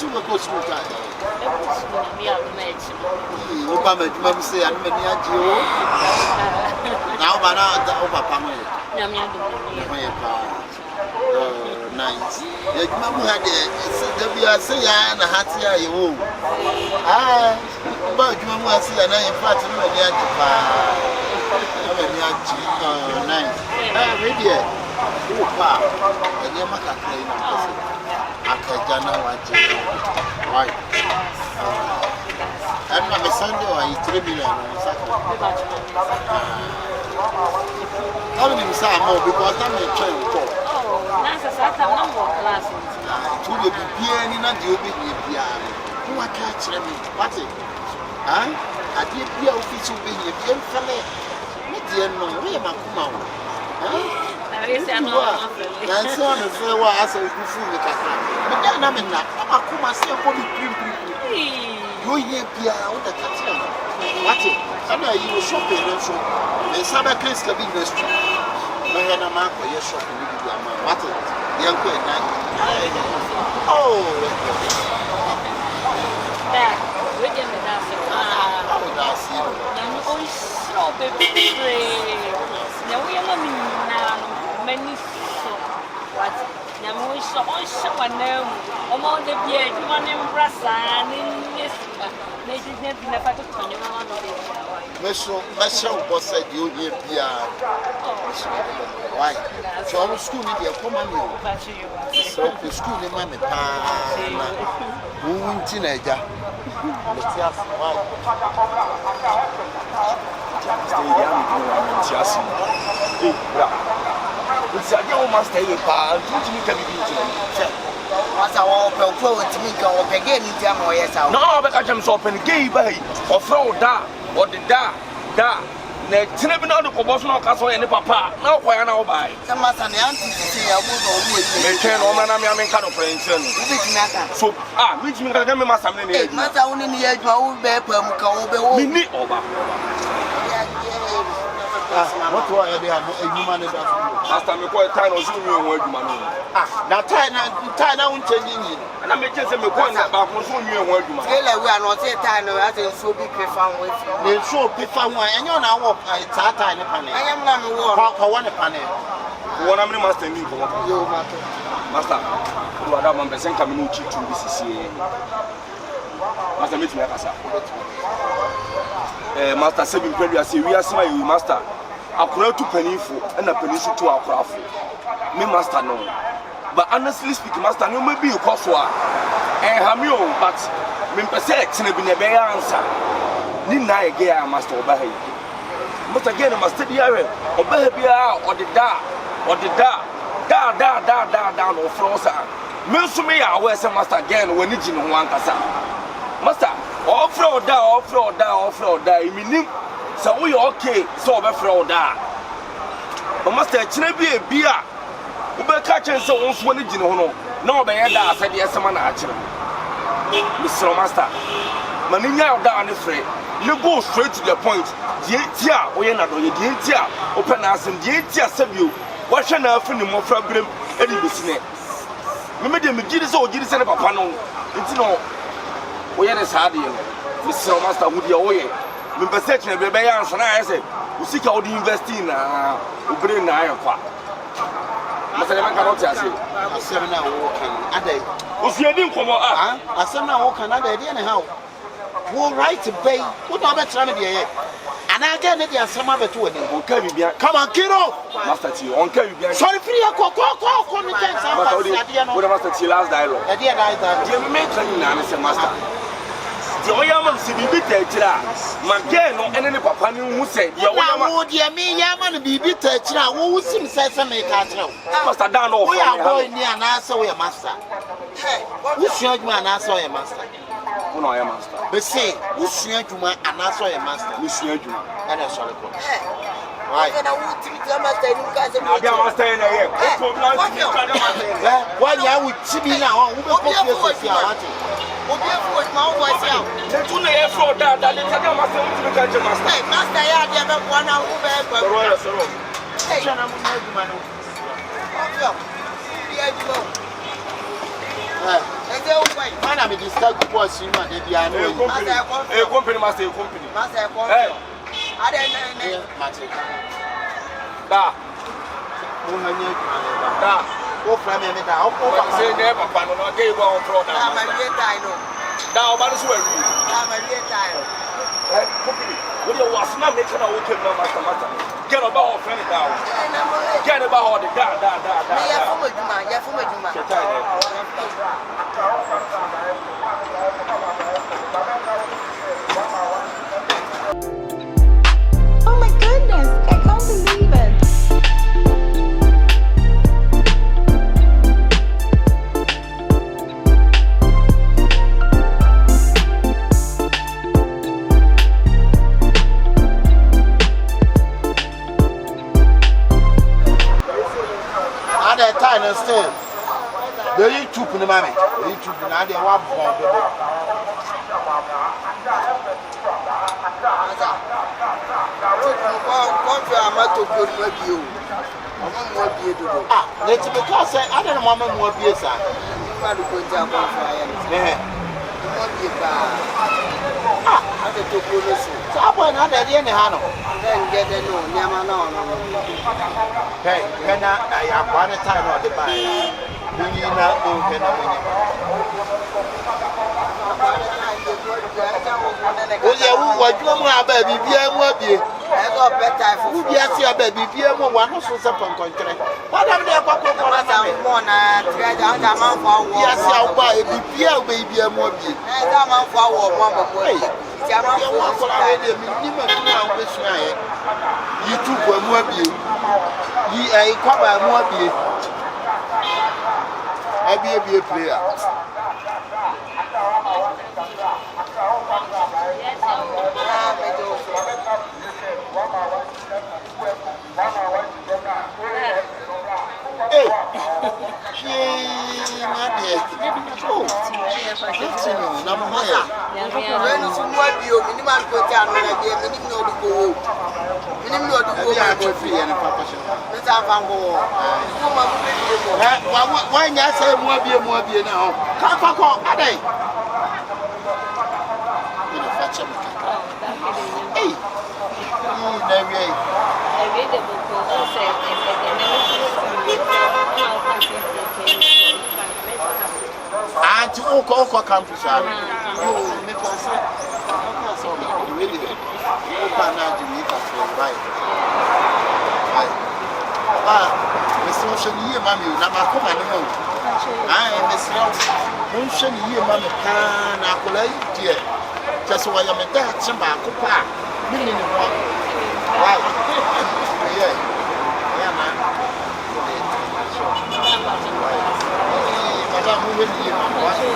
so we go school time. Me out the match. You come and you say I'm many at you. Now, man, over Pamela. Nice. The mamma had the Bia say, and a hat here. You ah, but you must see an eye part of the nice. Ready. Oh, pa, and your maca claim. Akajana, why? I'm not a Sunday or a 3 million. How many more because I'm a child. Oh, that's a certain number of classes. To the piano, not the obedient piano. Who are catching me? What it? I did be a official being a young fellow. What the unknown? Where am I come out? There is an hour. That's all the fair was as a good food. But then I'm in that. I'm a come and say, you hear piano with the catcher. What it? I know you were shopping and so. And some case can be the street. No, I'm a mark for your shopping with your man. What it? Young queen. Oh, that we can be dancing. That's it. I'm always so baby. Now we are now many so what? Now we so one name. Among the beer, you want to impress and in this. Never to turn around. Meshel was said you hear piano. Why? So school in the common so the school in Mammy Pan, teenager. Let's ask why. It's a young master in Pan, teaching me can be what's our proposal to me go again in time or yes? No, but I can open gay bay or throw that or the da. Next, never know the proportional castle and the papa. Now, why are now by? Some must an auntie to see a wood maintain all my name kind of friends. So, which means I remember something. Must only the edge my old bear per over. What do I have a human? Last time you call it time or soon you were human. Now, time won't change it. And I make just a point about soon you were human. We are not a time or as a so big found with the so big found one, and you're now walk at Tata in a panel. I am not a war for one panel. One of them must be for you, Master. You are a percent coming to this year. Master, meet me, Master, 7 previous we are smile, Master. I pray to Pennyful and a peninsula to our craft. Me, Master, no. But honestly speaking, Master, you may be a coswa. And Hamio, but me per se, and a been a bear answer. Nina again, Master obey. But again, I must study obey or the down or frozen. Milsumi, I wear some master again when it's in one casa. Master, off road down, meaning. So we okay, so over fraud. But Master, Chinabi a beer. We be catching so on swelling, no, by a said yes, man, actually. Mr. Master, Manina down the fray. You go straight to the point. Tia, we are not doing Tia, open us and Tia save you. What shall I find more problem? Any business. Maybe the Gidis or Gidis and Papa. It's no. We are as hard, Mr. Master, with your way. Me perception be answer na I say we seek out investing na we bring na ayakwa Master man cannot say asem na wo kan adai osuadi nkomo asem na wo kan adai dey na how wo right bay wo do be try me dey and again dey asem abeto wani wo ka bibia come on kiro Master T on ka bibia sorry free ko no thanks am what Master T last dialogue e dey dialogue dey me training na me say Master the Oyama Sibi Tetra, Mageno, and any papa who said, you dear me, Yaman be Tetra, who seems to make a tell. Master Dano, we are going near an answer, we are master. Who showed me an answer, a master? No, I am master. But say, who showed you an answer, a master? Who showed you? And I shall go. Right. I want to be a master in a year. Why are we chipping now? Who will put you? Oh, dear, my voice out. To the effort that the master to catch a master. Master, I have one hour over. Hey, I'm not Man, I'm a disturb was in my baby. I know a company must say company. I didn't know. Da. Da. Go from me now. Oh, say never, but I gave one for that. I'm a great time. Now, but it's where you I'm a great time. company. When you was not making a okay no matter. Get about friend down. Get about the da. Oh my goodness, I can't believe it. At that time, still. The YouTube in the mammy. The YouTube in the one bomb. Let's because I don't know what be a son. Hey, can I have one time on the buy? We not open what you want, baby? Be a baby. I got better for your baby. Be a one who's upon contract. What am I going to yes, I'll buy a baby a more be. I'm on for one. You took a more be. Ye a cover more be. I be a player. Hey, why not say more be now? Can't call a day. Hey, and to Oko campus, you make us really open out the meter for right. Mr. Ocean, you, mammy, Nama come and home. I am Miss Ocean, you, mammy, can I collect dear. Just why I'm a dad, some back, meaning one. Right. Yeah, man. Madam, who will you? I'm ready,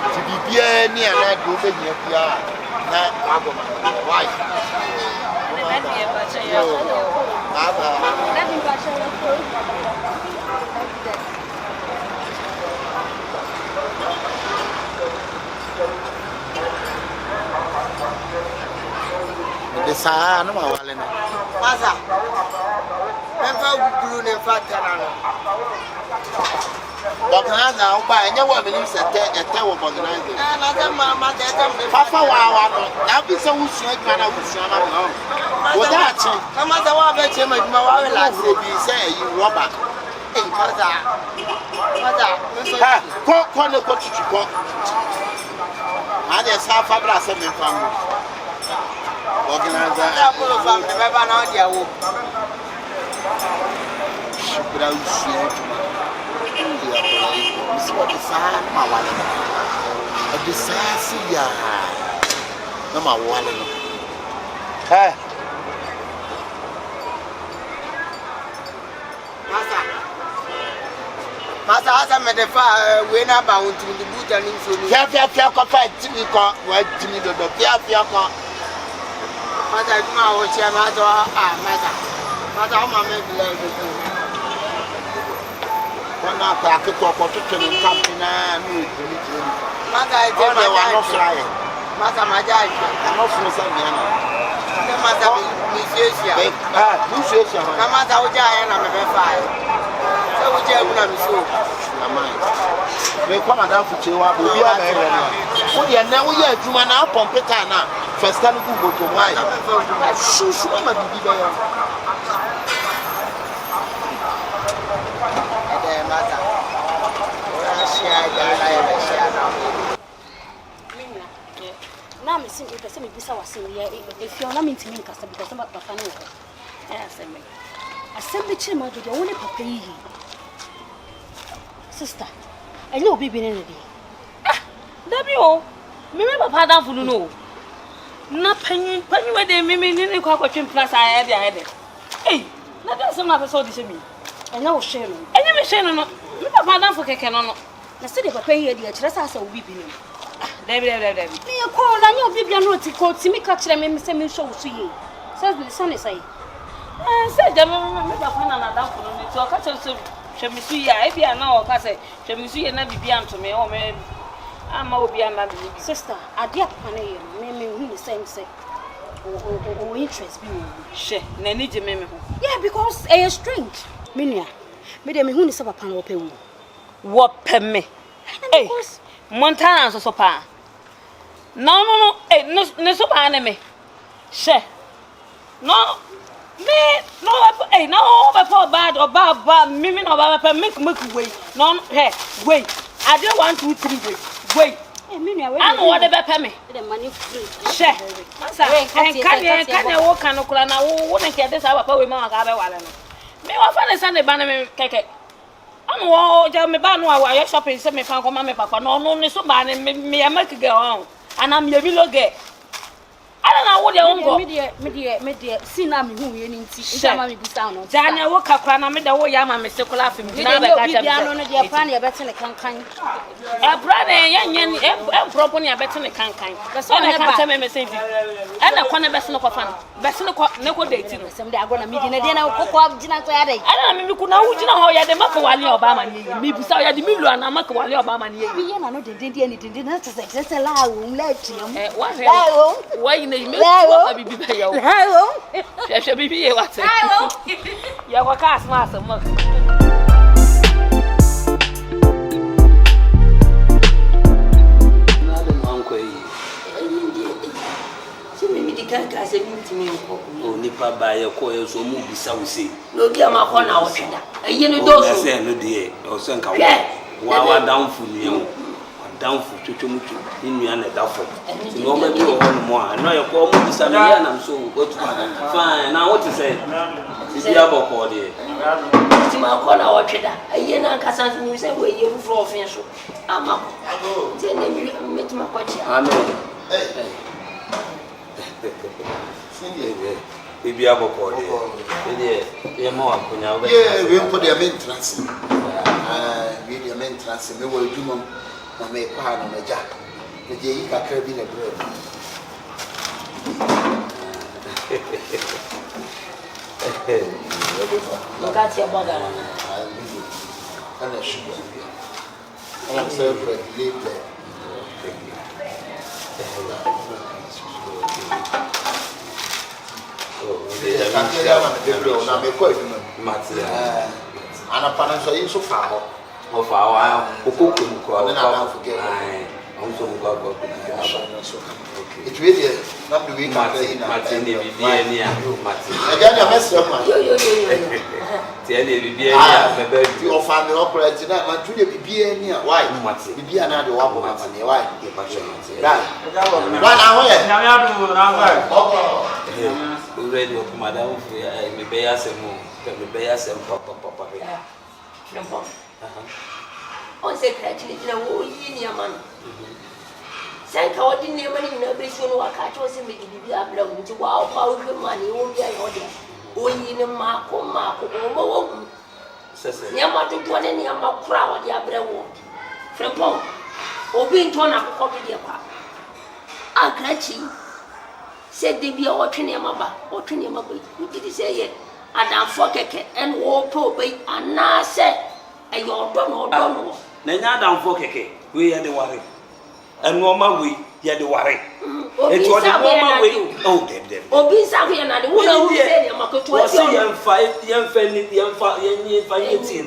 to be near that, you will be here. Why? The Sahara, no, Maza. Organize now, buy any woman who said a tell of organizing. Papa, now be so sweet, man. I would say, what that? No matter what I bet you, my last will be say, you robber. Corner coach to go. I just have a brass of family. Organizer, never know their work. But I will see. This what the sign, my wallet. A disaster, no, my wallet. Hey, Master, I made a fire when I'm bound to the boot and influence. Fiat fight to me, what to me, the Fiat. Master, I know what you're Master. Master, I'm a maybe. When I pack it up, what to tell you, company, and you. Mother, I tell my wife, Masa majai. No for some yana. Masa musiesia. Musiesia. Masa uja yana me be fire. So uja una misu. Amai. Me kwa madam fuche wa obi a na ere no. Wo de na wo ya adwuma na pompeta na first time go go to why. Shushu ma bibi ba ya. Ede masa. Ora shia ga na ya shia na. Now me think person me bisa wase ye if you na me ntimi nkasa because my papa no asem be chima do woni papa yi sister enye obi bi ne ne bi Dabi o me papa dan funu no na panyi we de me ni kwa kwatwe plus aye de eh na da se na person di se mi enye wo hwe no enye me hwe no me papa dan fu keke no na se de papa yi de kire sa sa obi bi ne Dabi me ko na nye obi bia no ti ko ti mi ka kire me se me show so ye says the son is say say dem me papa na dan fu no ni ti o ka che so hwemisu ya e bia na o ka se hwemisu ye na bibia ntome o me ama obi ama bi sister ade papa na ye me hu the same say o interest bi wo she na ni je me ho yeah because e strange me nua me de me hu ni se papa na wo pe wo pe me eh Montana so pa no eh no so pa na me she no me no eh no before bad or bad me no bad make way no hey wait I don't 1 2 3 wait eh me nua I know what dey be me the money free she can you walk and okura na wo na ke dey sa papa we ma ka be wale no me wa fa ne sa ne ba na me keke anu wo ja me ba no wa shopping se me fa ko ma me papa no ni so ba ne me ya make girl on ana me bi loge ana na wo de ongo me de si na me hu ye ni nti nta ma me bi sa no ja na wo kakra na me da wo ya ma me sekola fim na be ka ja no de pa na ye bete ne kankan e bra ne ya nya ni e propo ne ya bete ne kankan so na kan teme me senfi ana ko ne bese ne ko fa no bese ne ko date no sem de agona mi di na de na ko jina so ya dai ana na me ku na wo jina ho ya de maka wale obama ni ye mi bisa ya de mi lu ana maka wale obama ni ye bi ye na no de na se la wo la tiam wa he wa ina me wa bibi ba ya wo she bibi ye wa te ya kwa ka asma asma Kanka se mintimi nko o nipa ba ye ko ye so mu bisa wo se no bi ama ko na wo tweda eye no do so se no de o se nka wa downful ni o downful twetwomutu ni na da fo ti no ba bi o ho mo a no ye ko mu bisa me ya na so o tu fine na what to say bi aboko de ti ma ko na wo tweda eye na kasa mi se wo eye fu fro ofin so ama ko ti ne mi metima ko chi amen Bibi aboko de ye mo akonya wo we put the maintenance we the maintenance me wo adwuma na me kwa na meja me je yi kakra bi na bre Mkati ya boga na ana shugo ana celebrate live na me kwa eduma matia ana pana so yin so fa ho o fa wa Opoku ko na na forget on so ko ko it really na be we can say na matia ne bibia ni a matia e ga na mesra ma yo tie ne bibia ni a bebe ti o fa me operate na ma tu ne bibia ni a why matia bibia na de wa bo ma ne why ke pa so matia da na ho ye na me adu na ngwa o ready o madam fu me be ya se mo me be ya se papa Shifo on se kratili na wo yi ni ama no sai ka wodi ne mani na be so no aka cho se me bibi abla nti wa o pa o hwe mani o bia yo de o yi ni ma ko o mo wo sese ni ama to to ne ni ama kura wa de abra wo Shifo obi nto na ko bi de kwa akrachi se de bia o twene ama ba o twene ama ba ni di se ye adamfo keke en wo po be anase ayo do no na nya adamfo keke we ye de ware and normal way, you had the worry. It was a normal way. Oh, them. Obi Sabi and I wouldn't say, I'm a was a young five, young family, young family,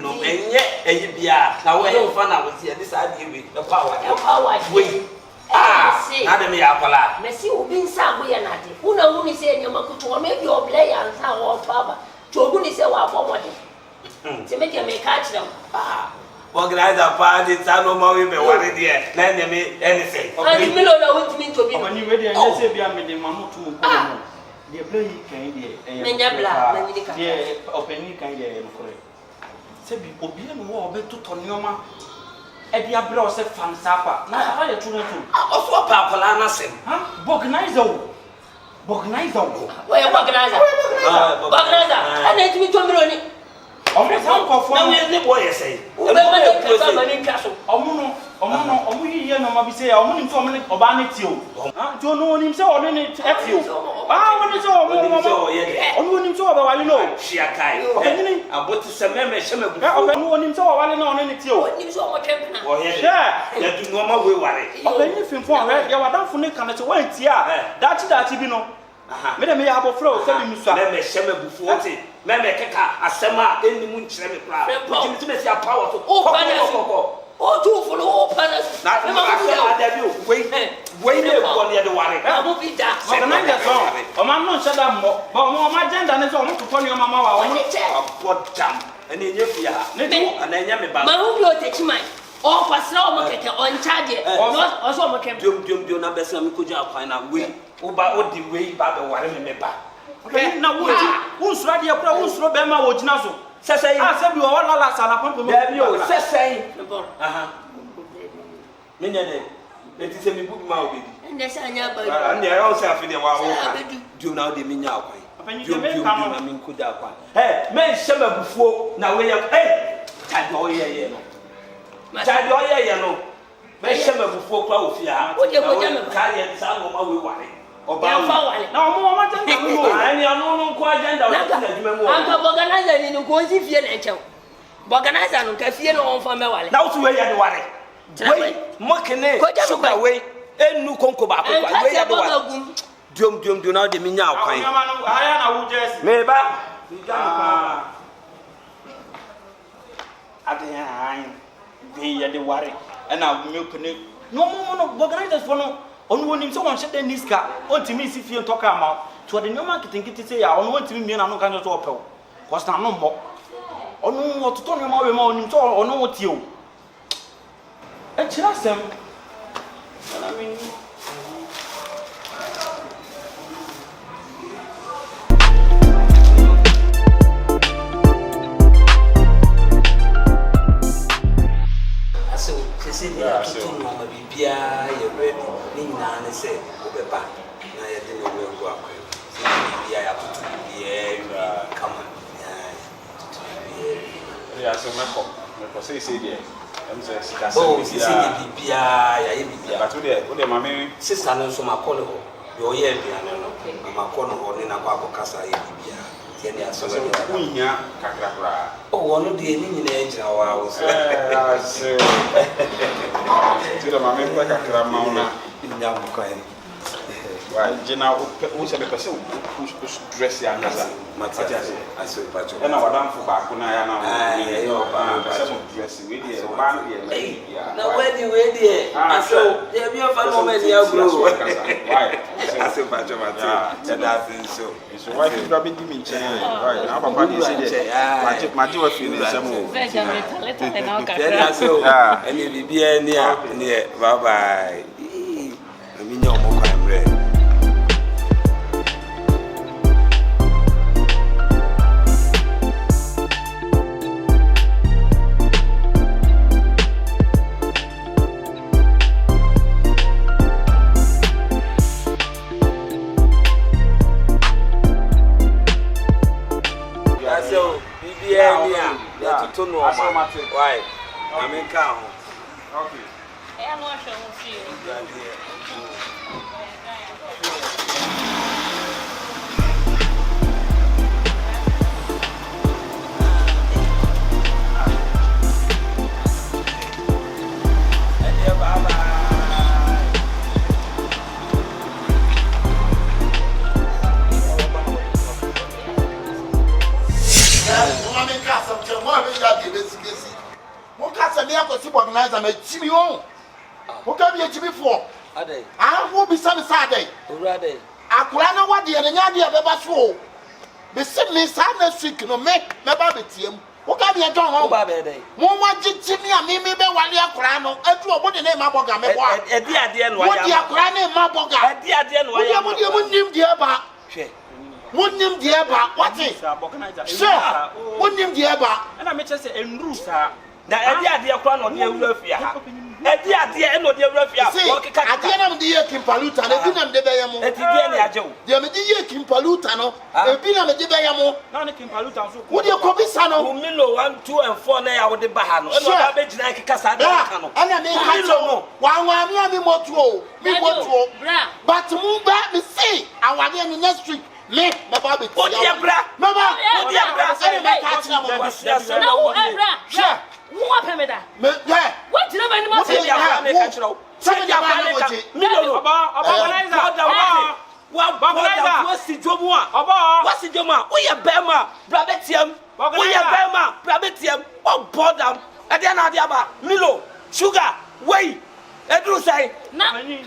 no, and yet, and you be now I don't find out here this idea with the power. Wait. See, Madame Yapala. Messi Obi Sabi and I. Who know who is saying you're Makutu, maybe your play and how or Papa. Choguni say, well, what to make you catch them. Organize a party, no more women worried yet. Then they may anything. And you know what mean to be when you ready and you say, be a minimum to the play can be a opening kind of correct. Say, be opium war to Tonyoma. Edia bro se fan sapa. Na ha ya tunu tu. Oso pa kola na sem. Ha? Organizer. Where organizer? Organizer. And it me to me oni. Omo san kofo. Na we ne boy say. O be ma de kasa ma ni kaso. Omo yiye no ma bi say omo nim so omo ne oba ne ti o. Ha? Jo no nim se oni ne ti o. Ah, woni so omo nim so oba wale no. Shia kai. Obeni aboti se meme hye magu. Omo nim so wale no oni ne ti o. Nim so omo twempena. O ye. Ya du no ma we ware. Obeni fimfo ya wadanfo ne kana che wan ti a. Dachi bi no. Aha. Me dem ya abofro se bi misua. Meme hye magu fu oti. Meme keka asema eni mu nkyere me kra. Ojimi ti me si power so. O tu fulu o panas. Na me ma adabi o. Wei ne ko ne de ware. Mo bi da. Organize so. O ma no nhyada mo. Ba o ma agenda ne so o mo to ne o mama wa. O ne che. Abodam. Ene nye fia. Ne tu ananya me ba. Ma hu bi o techi mai. O kwasra o mo keke on charge. O so mo kem. Dum na besa me koja akwan na wei. O ba o di wei ba be ware me ba. Okay, na wo nsura dia kura wo nsuro be ma wo gina so. Sesei. Ah, se bi wo la sala pampo me. Bi o sesei. Aha. Me nya de. Eti se mi bu ma obi. Nde se anya ba. Nde ya o se afide wa wo ka. Dum na o de mi nya akwan. Dum na mi nkuda akwan. Me hye mabufuo na we ya. Tade o ye no. Tade o ye no. Me hye mabufuo kwa ofia. O de ko jame ka ye sa no ma we ware. Oba na omo ma tanga mu ani anu ko agenda o ti na dwuma mu anka organizer ni ko si fie na enche organizer no ka fie no on fa me wale na wo we ya de ware we mokene sugar we enu konko ba ko we ya de ware dum na de minya akwan aya na wo jesi me ba aden ayin we ya de ware na me kene no organizers for no onu wonim so won hye niska ontimi si fie ntoka ma to de nyoma kitinkiti se ya onu ontimi mie na no kan so opew cause na no mo onu ototo nyoma we ma onim so onu wotie o e kira sem na me aso se dia tutu no ma bibia ye ready ni na ne se obeba na ye de no we go akwa se bibia ya tutu bibia kama ya so me ko se dia em se sika se bibia ya ye bibia but o de mame sister no so makolo ho yo ye bia no makolo ho ni na kwa akokasa ye bibia tie ne aso we kunya kakrakra o wono de ni nyina egira wa wo so tira mame kwa kakra mauna nya mko en wa jina o se be pese o dress ya ngasa matias aso pacho na wadam fu ba ko na ya na yo ba pese mo dress we dey o ba no dey na we dey aso dey bi o fa no me dey agro why aso pacho matias ya da so why you be di mi nchen right na papa dey say dey maji wa fi ni samo veja metaleta de na kakra so eni bibia ni a ni bye bye mi nya omo kwa mre to no ma why I mean ka ho okay e anu ahwe ho fi organizer me chimi on. Who can be a chimi for? Ade. I will be some Saturday. Urade. Akulana what the Yadi Baba show. The Sydney sadness week no make my baby team. Who can be a John Hoba day? One Jimmy and Mimi Walia Crano, and to a body name Maboga. A dear, what the Akrane Maboga? A dear, what you wouldn't name the Eba? Wouldn't name the Eba? What is sir? Wouldn't name the Eba? And I may just say, and Rusa. Now, a dear crown on your roof. A dear, and what your roof. I can't be a Kimpaluta, and I didn't debate a dear. The Media Kimpalutano, a Pina Medibamo, not a Kimpaluta. Would you copy Sano? Milo 1, 2, and 4 now with the Bahano. And I bet like Casada. And I mean, one me more to me more to but to move back, me see, I want in the next street. Me, my baby. Oh, dear, bra. Mama, oh, dear, bra. No, sure. What happened that? Yeah. What did I make you? Somebody what's the Joma? What's the Joma? We are Bema, Brabetium. We are Bema, Brabetium. Oh, Bodam. And then Adiaba, Milo, Sugar, Way. Let us say, nothing.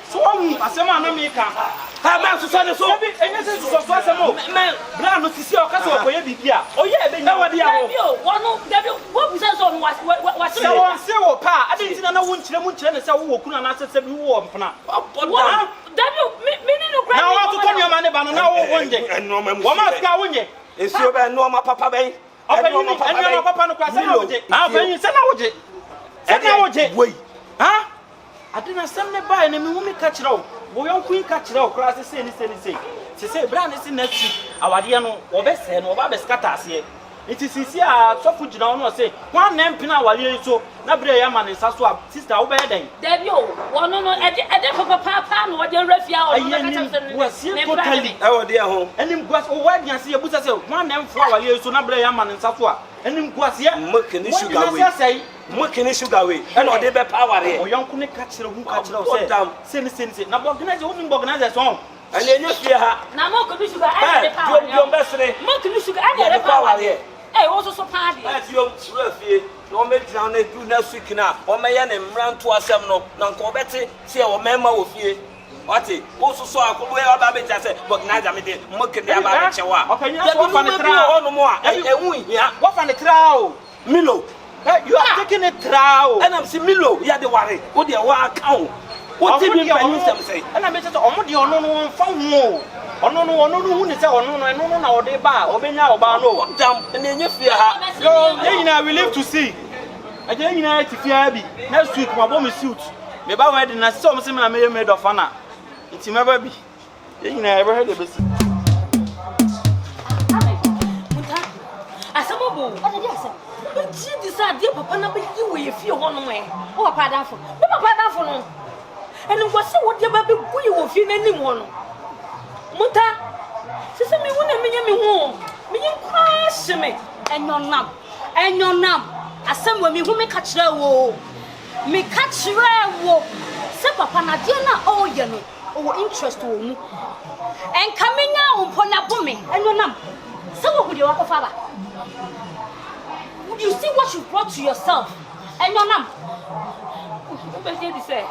So I say man no make am. Ha man so so. Enye se so asemo. Man, bra no sisi o kaso okoye bibia. Oye ebe nya wade a ho. Wono David, wo bisa so no was se won se wo pa. Adenti na wo nkyire mu nkyire ne se wo okuna na sese bi wo mpena. David, me ni no grab. Na wo to konyo ma ne ba no na wo wonje. Wo ma ska wonje. Esio be no ma papa ben. Open no papa no kwa se na woje. Ah ben se na woje. Se na woje. Wei. Ha? I didn't send the buy and me catch it out. We on queen catch it out, class the same. Say, Brand is in next week. Our dear no, or best and over scatters here. It is sincere, so put you down or say, one name pina while you so, Nabria Yaman and Saswa, sister obeying. There you, one no, I did papa, no, what your refugee was totally our dear home. And him was why you see a butter, one name for you so Nabria Yaman and Saswa. And him was here, mucking sugar say. Mucking sugar way, and or they be power here. Or young couldn't catch the who catch it. Send now organize only organize home. And then you see her. Now, more could sugar and the power. Your best more sugar and the power here. I also so party. That's your refugee. No make down a do next week now. Or may I run to a seminal, non Corbett, see our member with you. What it also saw a good way of it. I said, but neither me did. Mucking the about the shower. Okay, you have one trial no more. And what on the trial? Milo. You are taking a trial, and I'm saying, Milo, you are the worry. What do you want to count? What did you say? And I made it on the unknown phone. Oh, no, who is our no, or they bar, or be now about no. Damn, and then you fear her. No, we live to see. I didn't know if you are next week, my bomb is suit. Maybe I didn't have something I may have made of honor. It's never be. You never heard of it. I saw a bull. She decided papa na be you we feel one way. Oh papa down for. Papa down for no. And it was so what your baby we will feel anyone. Muta. She said me wona me ho. Me crash me. And your nam. Asem we me hu me catch wo. Me catch wo. Say papa na dia na all ye no. Oh interest wo mu. And coming out upon na bome. And your nam. So what would you want father? You see what you brought to yourself, and your name. What say?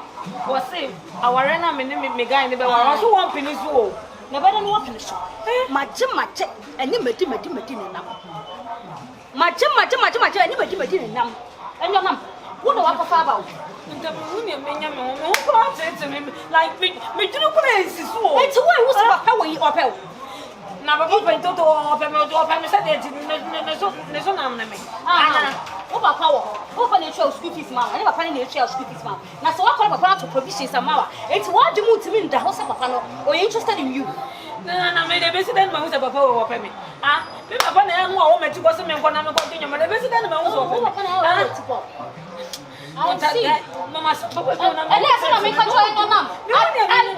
Was say our rena me guy in the bed. I also want finish you. Never done what finish. My check, and you made him now. My check, and you made him now. And your name. What do I have about? Like me, do not praise. It's why was about how we are. Now, open to open said there's no name. Over power, open the show, school fees, man. I never find the show, school fees, man. Now, so I call my to provisions some hour. It's what you move to me in the house of Papa or interested in you. No, made a president who's a papa or pay me. Ah, Papa, I am more woman to go some and continue. But the president who's open. I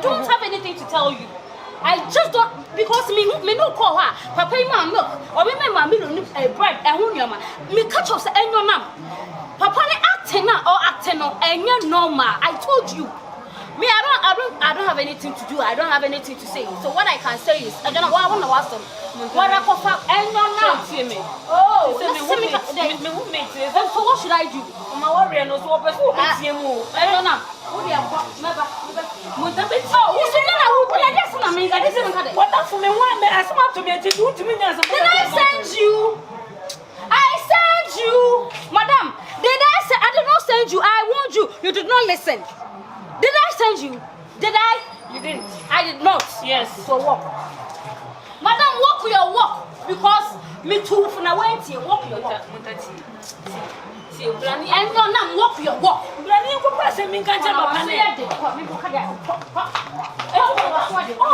don't have anything to tell you. I just don't because me no call her. Papa ma milk or me ma me no bread and who nyama. Me catch us and your nam. Papa ne acting or acting no and normal. I told you. Me I don't have anything to do. I don't have anything to say. So what I can say is I don't know what I want to ask them. What I call and no now. See me. Oh, me who makes it. So what should I do? My warrior knows what before I see him. I don't know. What do you have? Never. Oh, who's the one who put a yes on me? I didn't cut it. What up for me? One man, I smart to me to do to me. Did I send you? I sent you, madam. Did I say I did not send you? I warned you. You did not listen. Did I send you? Did I? You didn't. I did not. Yes. So walk, madam. Walk your walk because me too. For now, wait here. Walk your walk. See, Granny, And no, now walk your walk. Granny, you pass me can't tell Oh,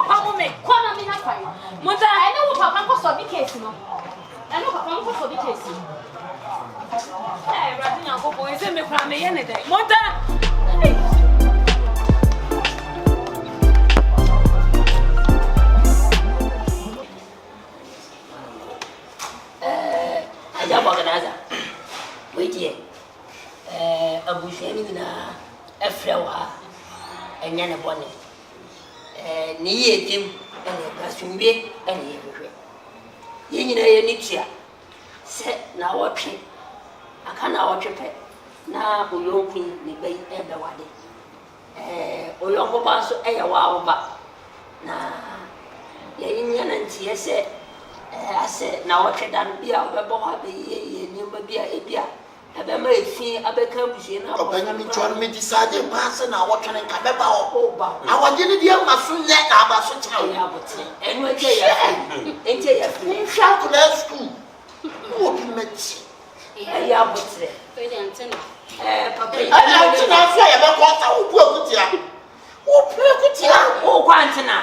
Papa, me. Corner me not fine. Mother, I know Papa was for the case, no. I know Papa was for the case. Hey, Ratting Uncle Boy, send me from me anything. Mother! Akabenezer. Wait here. Abusheni na efrewa enyane bone. Ni yetim ene gasumbe ene yehwe. Ye nyina ye nitia. Se na wotwe. Aka na wotwe pe. Na oyonkun ni bai ebe wade. Oyonko ba so eye wa wo ba. Na ye nyana ntie se ase na wotwe dan bia obebo ha be ye nyamba bia ebia ebe ma efi abeka busie na Obanya mi twar me disade pass na wotwe nka beba o ba awaje ne dia maso nye na abaso kira ya bote enu eje ya ente ya fi ni sha ko na school wo bi mechi ya bote papa ana tina afi ya be ko ta wo bu akutia o kwantina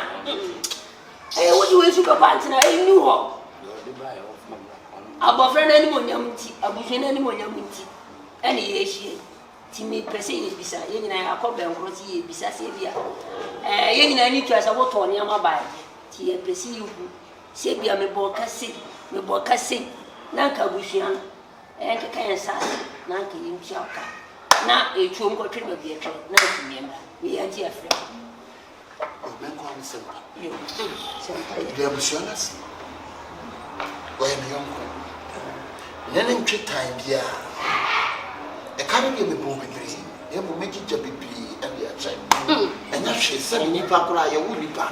wo di we su be kwantina enu ho abofra na ni monyam ti abuhwe na ni monyam ti ene ye hie ti mi pese ye bisa ye nyina ya ko ben kro ti ye bisa se bia ye nyina ni twa sa boto ne ma ba ti ye pese ye hu se bia me bo kase na ka abuhwe an nke kan sa na nke ye mchi aka na etuom ko twe ba bia twe na ti mi ma ye anti afre ben ko am sempa yo sempa ye de abusuanas wa ye yonko nene ntwe time bia e ka ne me bo bibiri e bo me gija bibiri e bia chan enya hwe se ni nipa kura ye wu nipa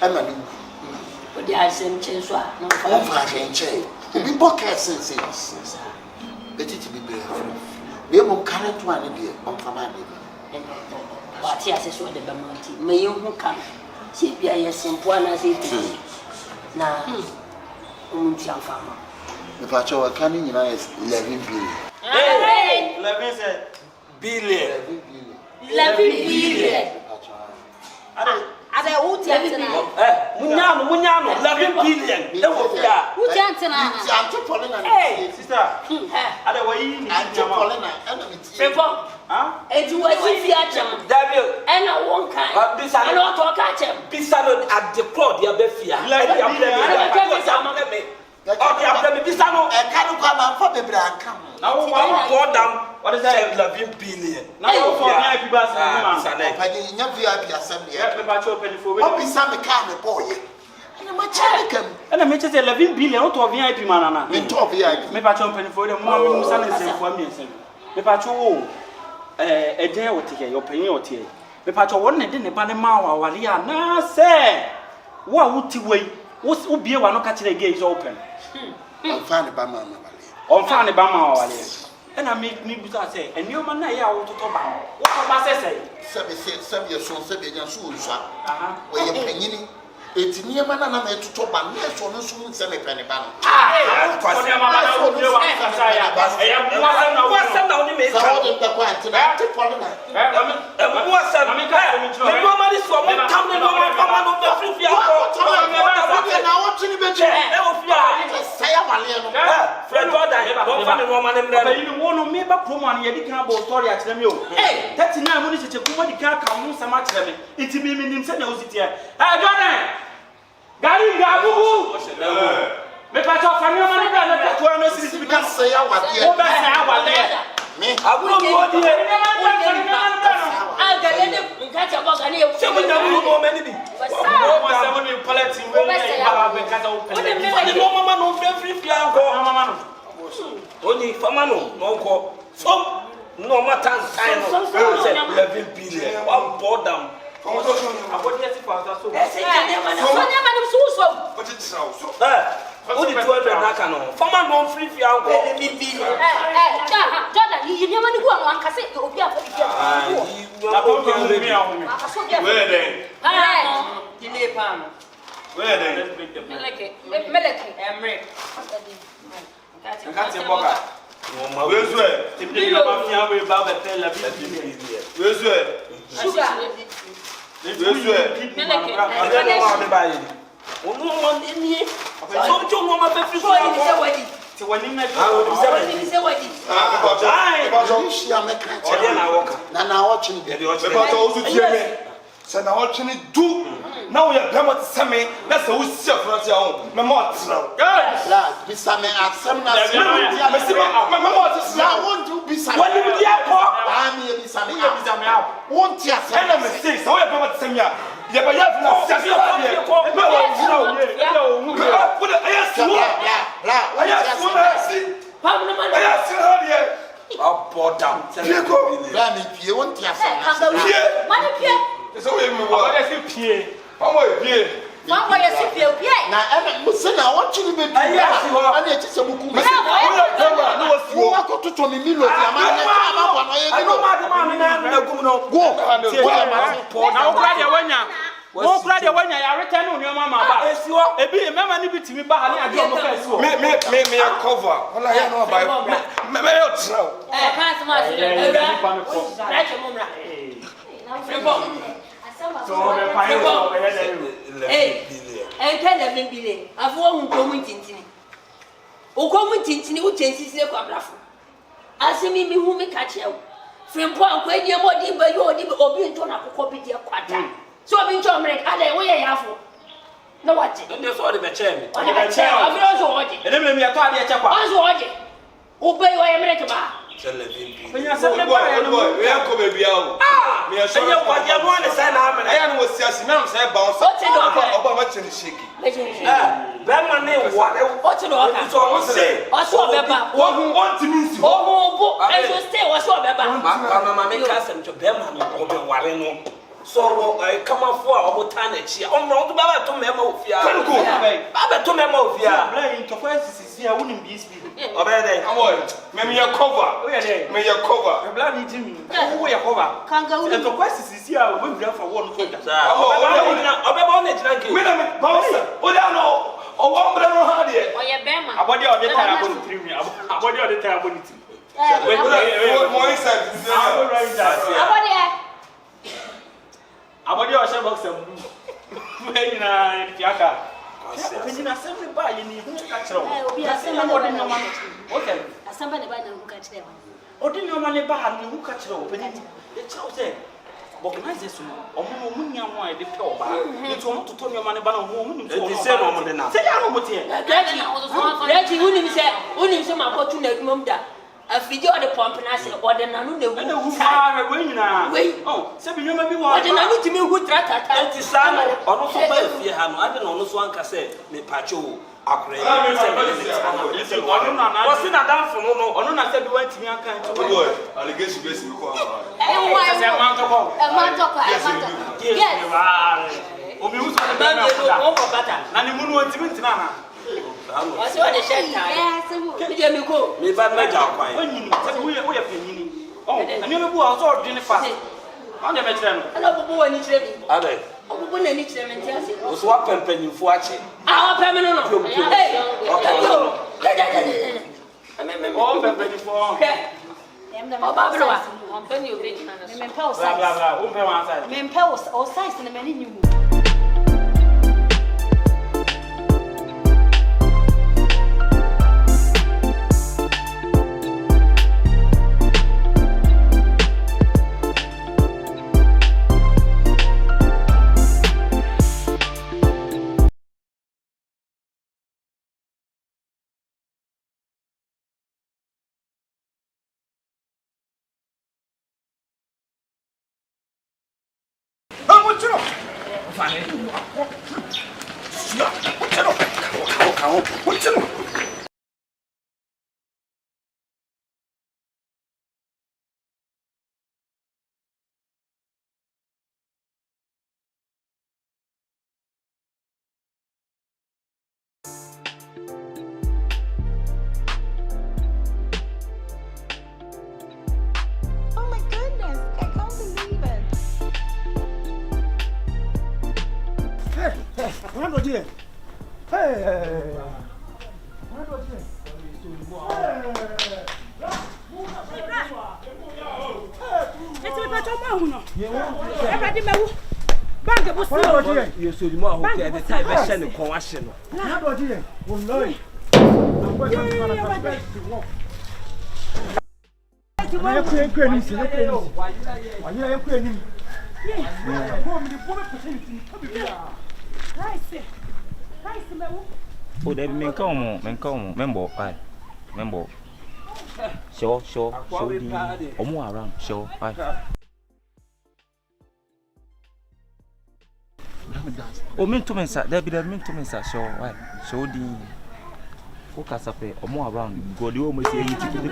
e ma ni o di asem chenso a no o fa chenche obi boka sense betiti bibiri me mo current one de on fa ma de ba ti ase so de ba manti me ye hu kan se bia ye sempo ana se ti na unti afama me fa cho kan ni nyina is 11 billion. Hey! 11 billion. 11 billion. Ada uti antina. Munyano 11 billion. E wo fia. Uti antina. Ti anto pole na. Hey, sister. Ada wa yi ni Anto pole na ana mi ti. Pepo. Eju wa ti fi achem. David. Ena won kan. Ena o to ka achem. Bisano at the crowd ya be fia. Okay, after me bisano. E ka no kwa ma fa bebre anka. Na wo wa go down. What is that 11 billion? Na wo for VIP bus na man. Pa de nya VIP asem de. Me ba cho penifo we. Obi sa me ka me boy. Ana ma chale kam. Ana me chese 11 billion o to VIP man na. Me to VIP. Me ba cho penifo de mo me musa na nsefo am nsem. Me ba cho wo ejen wo tike yo panyin o tie. Me ba cho won ne de ne ba ne ma wa wale ya na se. Wo a wuti wei. Wo bie wa no ka kire gate open. On fa ne ba ma ma wale. On fa ne ba ma wa wale. Ena me buta say enioma na ya wo toto ba. Wo to ba sese. Sebe ye so sebe nya so unsa. Aha. We ye panyini. Eti niema na me toto ba na so no so nse me pene ba no. Ko ne ma ba na wo bie wa kasa ya. Ya mo sa na wo ni me Sa wo de kwa antina te pole na. Mo sa me no ma ni so mo tam ne no ma fa ma no be free fia ko. Na wo tini be che. E o fia. Sa ya wale no. Fred Jordan don fa ne no ma ne mre. Ba yi wo no me ba promo an ye di kan bo story a kire me o. 39 mo ni cheche kuma di kan ka mo sama kire me. Iti mi nim se na ositi e. Jordan. Gari ngabubu. Me pa cho fa mi o ma ni bra na to no siri bi kan. Sa ya wale. Wo ba sa ya wale. Me Aguro mo di. Agale When catch a bug, I need to Someone that will know many. Someone in palette in No mama no free fianco. Only famano no go. So no matter time. 11 billion. One board down. I want to see Father so. What it sounds so. Only 200 nakano. Fama no free fianco. Jordan, you never knew one can say you'll be a Where then? Delay palm. Where then? Can't you walk? Where's where? Typically, you have to about the tell of where's where? sugar. Where's where? I don't know how to buy it. No one in here. So you know my baby. So when you make Send our chin do. Now we are going to send me. That's a self from your own. My mother. Lad, be some at some. My mother is now won't do be some. What do you I'm here be some. Won't you send a mistake? So I'm going to send you. Yeah, but you have not said so we want to pay. How are you? One way is if you pay. Now, I'm saying I want you to be I need to say, no, go to Tony Milo. Wọ́n kura de wọ́n yà return on your mama ba. Ebi mama ni bi timi ba ha ni ade o mo ka esi o. Me cover. Wala ya no buy. Me yo traw. Pass my right mumra. So me pa yo be ya Eh, can the me bile. Afu ohun ko mu tintini. O ko mu tintini o chensisi e kwa brafo. Asemi mi hu me ka che wo. Frempo anko edi e modi ba yo odi obi nto na kokko bi de kwata. So I've been to America, I wear Yafu. No, what? Don't you saw the chairman? I'm also watching. And then we are talking about also watching. Obey your American bar. When you said, boy, we are coming out. Ah, me are saying, what you want to say now, and I was just now say bounce. What's it about much in shaky? That man name, what's it all? It's almost say, what's all about? What who want to meet you? Oh, I will stay, what's all about? Mamma, make us to Berman or Warren. So I come out for our Tanachi. I'm not about to memo of ya. Baba to memo of ya. Playing to first is I wouldn't be speaking. Obey, come on. Maybe your cover. May your cover. The bloody Jimmy. Who your cover? Can't go to the quest is here. We'll be for one foot. About it. Wait a minute, Bilson. What I know. Oh, one brother had it. Or your bema. About the other time, about the other time. More inside. Abodi o se box am we na fiaka obi na se me ba ye ni hu ka kire o obi asem na odi nyoma no okay asem ba ne ba na hu ka kire o odi nyoma ne ba ha ne hu ka kire o pe ni e kire o se organize so omo mo nya mo a de pe o ba ni to mo to nyoma ne ba na hu mo ni to o se no mo de na se ya no mo te Reji uni se ma ko tu na adwuma mu da a video de pomp na se o de nanu na hu hu fa we nyina oh se bi nyoma bi wa o de nanu timi hu tratata enti sana ono so ba fie ha no ade na ono so anka se me pacho akure se ono na o si na dan fo no ono na se bi wa timi anka nti boy allegation base bi ko ama se man to ko Yes. Obi hu so ba na ko bata na ni mu no timi ntina na What's what the shed time? Yes, me go. me ba na ja kwan Onyini, se we panyini. Oh, and you be also ordinary fast. On the metro. Hello, Bobo, and it's ready. ade Bobo, and it's ready. o so wa pempanyimfo achi Ah, permanent. Hey, Oh, baby for. Oh, Babylon. Blah blah blah. Umpe one side. Mempel or size in the menu. Oh my goodness, I can't believe it. Oh, they men come, member, member. Sure, the more around, sure, Oh, mean to me, sir, there be the mean to me, sir, sure, so the focus up or more around, go the almost say you to the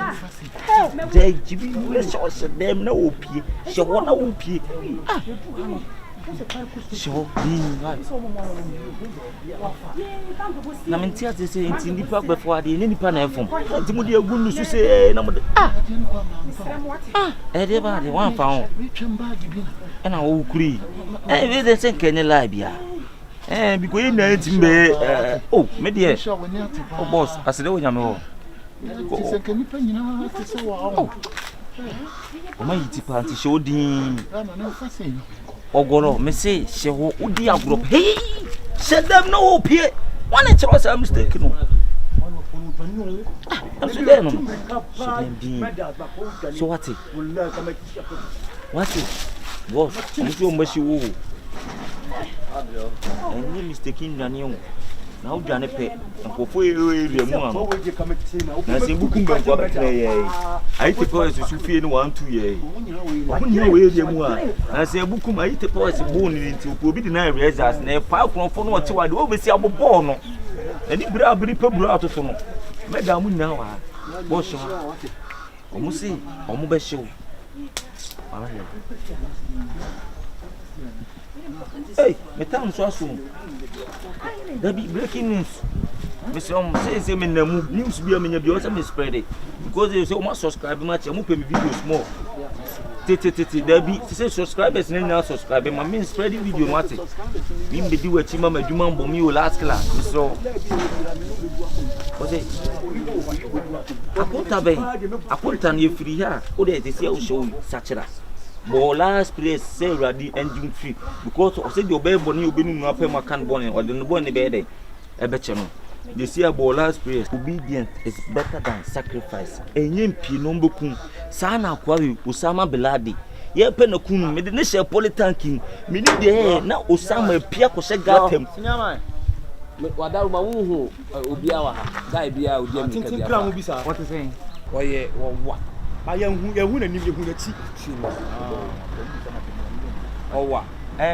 Jay, them no pee, sure, one no pee. Sure, na mentia te say nti nipa before ade ni nipa na efom nti mo de agu nusu say na mo de de ba de wan fa ho e na wo kuri we de say kenye lie bia because you na nti me oh me de oh boss asede wo nyame ho ti say nipa nyina te say wa o ma yiti pa nti show din na fa say Ogoro, me say, she ho udi agro. Hey, said them no pie. One it was a mistake no. So there no. So what it? What it? Boss, I'm sure must you. And you mistaking Daniel. Now Johnny Pet and for 4 years, I say, Booking back for I take poets to feel 1 2 years. When you wear them, I say, Bookum, I eat a poet's bone into Pobidina Rezas and a pile from what you are oversee our born. And it brought a people out of them. Madame, now, Bosch, almost say, almost show. Hey, me town so soon. There be breaking news. Mr. Say me na news be me be also me spread it because they say o subscribe much am pay me videos more. There be say subscribers na subscribe me spread video no ate. Me be di wachi mama adwuma mbom me last class. So o say aponta na free here. O dey say o show sachira. But last place say ready engine free because I said your baby bonny will be no pay my can bonny or the bonny bed. Ebecheno. They say about last place obedience is better than sacrifice. Enyem pi no mbokum. Sa na kwari Osama Beladi. Ye pe na kunu me de share politanking. Me ni de na Osama pia ko she gatem. Sinyama. Wadaru ma hu obia wa ha. Dai bia odi am ka bia. What is saying? Oye wo I am who na nim ye hu na chi. Owa.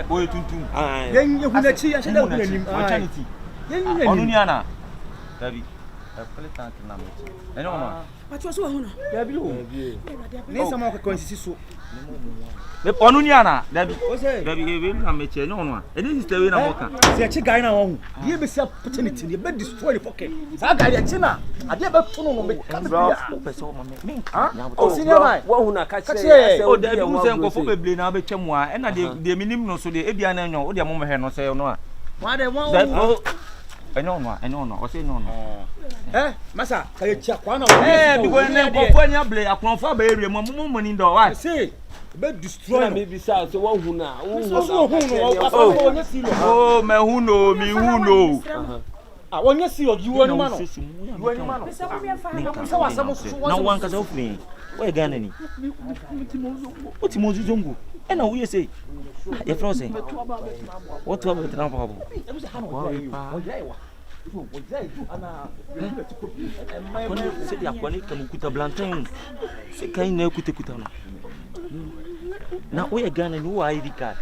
Oye tuntum. Yen ye hu na chi ya sheda hu na nim. Maternity. Yen hu na nim. Onu ni ana. Dabi. Politank na me. Eno no. Pacho so hu na. Dabi o. Ne sama ko konsisi so. Me onu ni ana. Dabi. Dabi e na me che no no. Eni sister we na moka. Se chi guy na won hu. Ye be sia opportunity, ye be destroy the pocket. Sa guy ya chi na. Ade be to no me. Bro, person ma me. Oh senior man. Wo hu na ka che. O dabi hu se nkofo beble na be twem a. E na de minim no so de ebia na nyo. O de mo me he no se no a. Wa de won. I know no. I say no. Masa, kaya chia kwa na. Because na nkofo anya ble akonfo ba area mo money do wa. Say, be destroy me bisa so wo hu na. Oh, me hu no, mi hu no. Ah, wonye serious, you want man. Na wan ka so free. Where Ghana ni? What Mozu Zongo? And now we say, you're frozen. What about the number? Say, you're going to put a blantain. Say, can you put a now we are Ghana, who are ID card?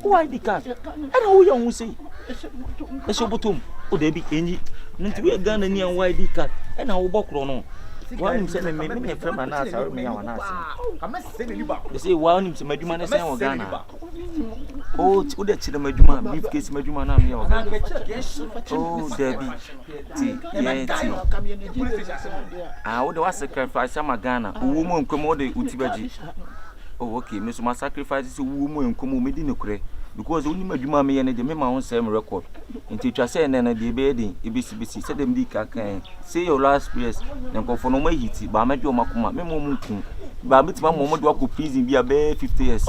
Why the car? And who you say? I show bottom. Oh, they be any. Nanti we Ghana ni and why the car? And I will walk on. One him say me friend and ask me and ask. They say one him say maduma na say o Ghana. Oh, wo de chire maduma briefcase maduma na me o Ghana. Oh, Debbie. Ah, wo de was sacrifice am Ghana. Wo mo nkomo de utibaji. Oh, okay. Me so my sacrifice is wo mo nkomo me di nokure. Because only maduma me ene de me ma won same record. Nti twa say na de be edin ebisi say dem di kakan. Say your last prayers. Na nkofo no ma hiti ba madwo makoma me mo nkun. Ba metima mo do akọ prison bi abe 50 years.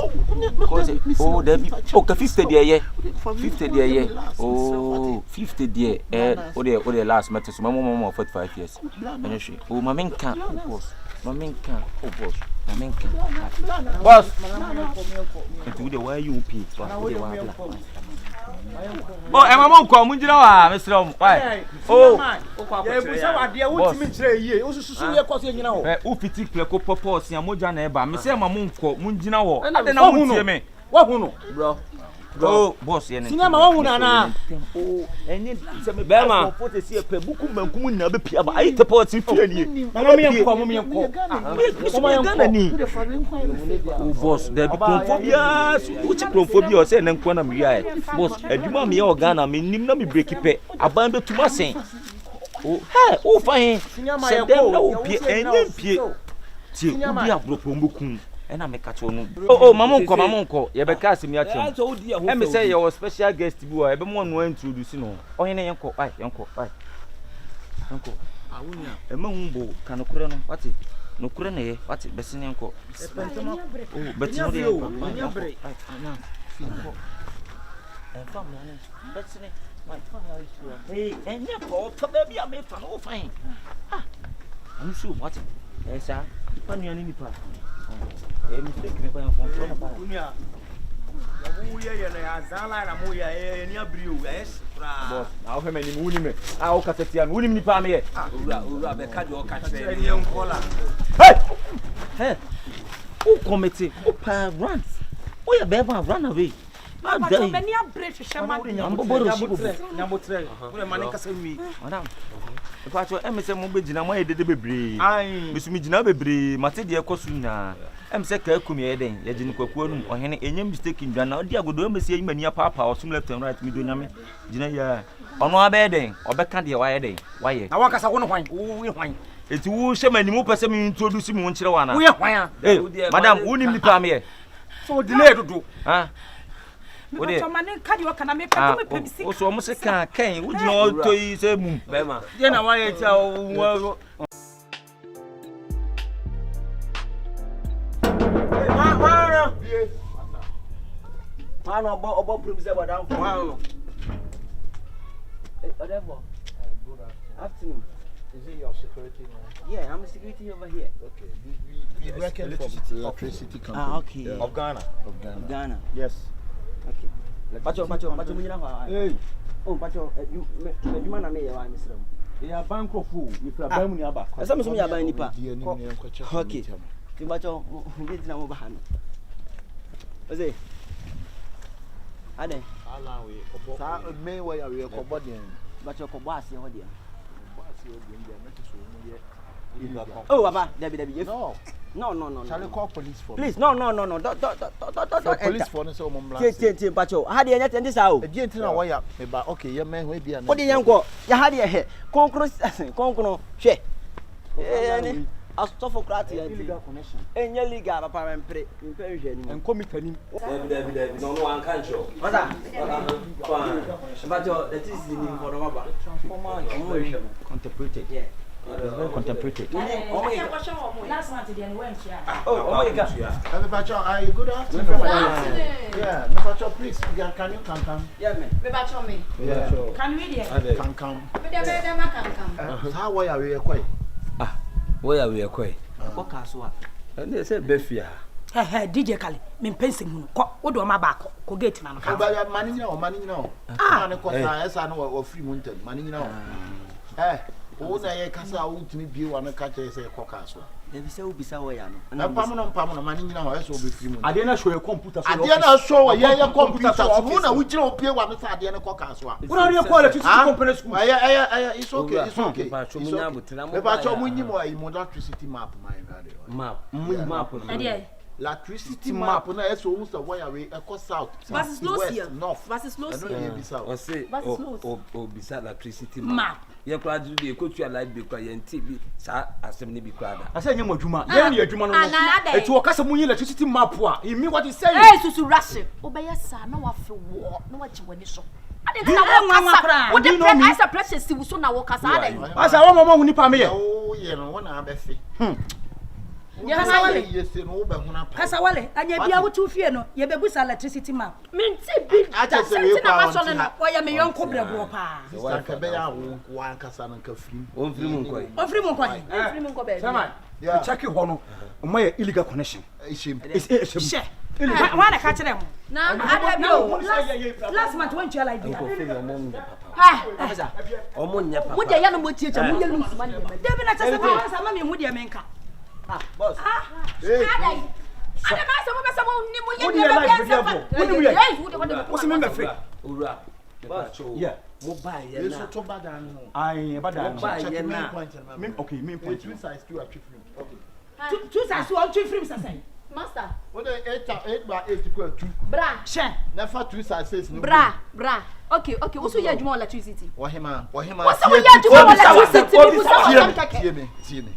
Because oh there be oh ka 50 there ye. 50 there ye. Oh 50 there o de last matter so mo 45 years. Anyway, oh ma menka boss. Ma menka oh boss. Boss, do the way you pay. Oh, I'm a monk, Munjina, Mr. Why? Oh, what's me today? Also, you know, who pick the copo post, and Mojana, Miss Mamunko, Munjina, and I don't know me. What, bro? Oh, boss, and I'm a oh, and then Bama, what is here? Pebukum, never appear. I eat the pots in Philly. Oh, boss, there be chromophobia, which chromophobia, say, and Quanam, boss, and you mammy or Ghana, mean, me break it, abandoned to my saying. Oh, hey, oh, fine, said there no peer, and peer. See, you are broken. And I make a tone. Oh, Mamonko, you better ask me at home. Let me say your special guest, you are everyone went through this, you know. Oh, uncle, uncle, uncle. I wouldn't a mumbo can occur. What's it? No crane, what's it? Bessin uncle. Oh, but no, hey, and your call, baby, I made fun of fine. Ah, I'm sure what it is, sir. Funny on any part. Mistake me kwa mfano kunya yabuya yana zala na moya ni abriu yes boss na o feme ni muni me a o katetia no ni pa me ura be ka de o ka kire ni enkola hey o committee o pa run o ya be run away but o be ni abre hwehwe ma ambo boro shibo nyamotre o mane kasa wi madam if I told MSM Mobijina, my did bebre. Aye, Miss Mijina bebre, Matidi Cosuna. I'm say Kakumi Eden, Yajin Coquon, or any mistake in Jana, dear good women say many papa or some left and right me do name. Jina, on our bedding, or backcandy wire day. Why? I walk as I want to wine. It's who shall many more person introducing one children. We are wire. Madam, wouldn't you come here? So delay to do, huh? What is your money? Can you can make a also almost a can? Would you know to use a moon? Bema. Then I want to tell. Man, about proofs about down for wow. Whatever. Good afternoon. Is it your security? Yeah, I'm a security over here. Okay. We work in electricity company. Ah, okay. Yeah. Of Ghana. Of Ghana. Yes. Okay. Pacho, hey. Oh, Pacho, you man na me ya Mr. Yeah, bank of fool. You feel buy money aba. Asa me so me aba nipa. Okay. Ti Pacho, get na mo ba han. Oze. Ade. Ala we obo. Sa me we ya we ko body. Pacho ko bo ase ho dia. Bo ase ho dia na to so mo ye. Oh, Baba, Debbie. No. Shall we call police for? Please, no. Don't. Police for no so mom. Tie, Pacho. How dey anything this how? E dey na wire. Me ba okay, ye men we bia na. What dey yanko? Ya ha dey he. Konkro hwe. Eh, astofocrat ya. Illegal connection. Enye legal papa mpre hwe ni. En committee ni. Debbie. No one can show. What that? Pacho, that is the name for the baba. Transformer. Contemplated. Yeah. It's very contemplated. Last month they went here. Oh my God. Pacho, are you good afternoon? Yeah, Pacho, please, can you come? Yeah, man. Pacho me. Yeah. Can we there? Can come. How are we quite? Ah, where are we quite? What castle? And they said Befia. Hey, DJ Kali, me pensing what do my back? Go get man. Money now. Ah, man, I know free mountain. Money now. Hey. wo na ye kasa wo tumi bie wa no ka che say koka so They be say we be say we ya no. na pam no mani nyina ho so be free mu ade na show your computer so ade na show ye computer so wo na wo gina opie wa no sa ade na koka so wo na re call electricity company school it's okay me ba cho mu nyimo ayi mo electricity map map ade electricity map na eso wo so wire we eco south versus north versus north o say o bisa electricity map ye kura du be ko tu light be kwa ye ntibi sa asem ne bi kwa da asa nyem adwuma ye ne adwuma no etu o kasa mu yin electricity map a imi what is saying susu rush obeya sa na wa fe wo na wa chi wani so ade na wo kasa wo de pressure si wo so na wo kasa ade asa wo mama hu nipa me ye o ye no wo na abefe Kasa wale anya bia wo tu fie no ye bebusa electricity map minti bi ache na ma so no wo ya me yonko brebo pa sister ka be ya wo ankasa na ka firi on firi mu nkoi free mu nko be sama check ho no mo ye illegal connection ishim she wa na ka kire mo na ada bio last month when you like ko firi o mo ha papa o mo nya papa mo de ya no mo tietia mo ye lum suma ne David na chese pa sa ma me hu de menka boss ada ma so mo be so mo ni mo ye ni ye wo se me be free owura yeah mobile ye na so to badan ho ai badan mobile na okay main point two sides to achieve okay two sides to on two free say master what the 8 by 8 equal 2 bra she never two sides says no bra okay wo so ye adwuma electricity wo hema wo so ye adwuma electricity mi bu so tie me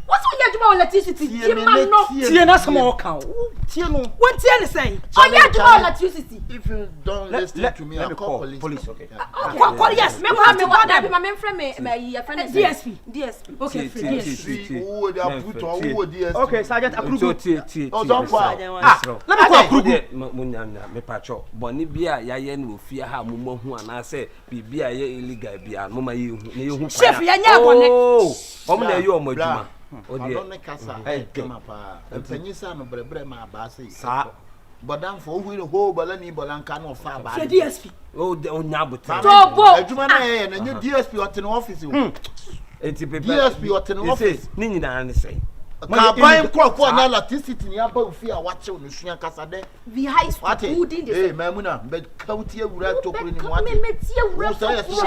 wo so ye adwuma electricity tie ma no tie na some o kan tie no won tie ne say oh ye adwuma electricity if you don't listen to me I'll call police okay call yes me call that be my friend me your friend DSP okay DSP who dey put who DSP okay sergeant approve tie don't go let me go approve munyanya me pacho boni bia ya ye na ofia ha mo hu ana se bibia ye illegal bia mo ma ye hu ne ye hu chef ya nya bone o mo na ye o mo adwuma o de don't kasa kama pa empanyisa no brebre ma ba sei sa bodam fo hu no ho bala ni bolanka no fa ba DSP o de onya bote to bo adwuma na ye na nye DSP o te no office enti pepe DSP o te no office ni nyina ne sei ka buy crop na electricity ni aba ofi a wache no sua kasa de vi high school who did this mamuna be kauti ewura tokuru ni wate me tie ewura tokuru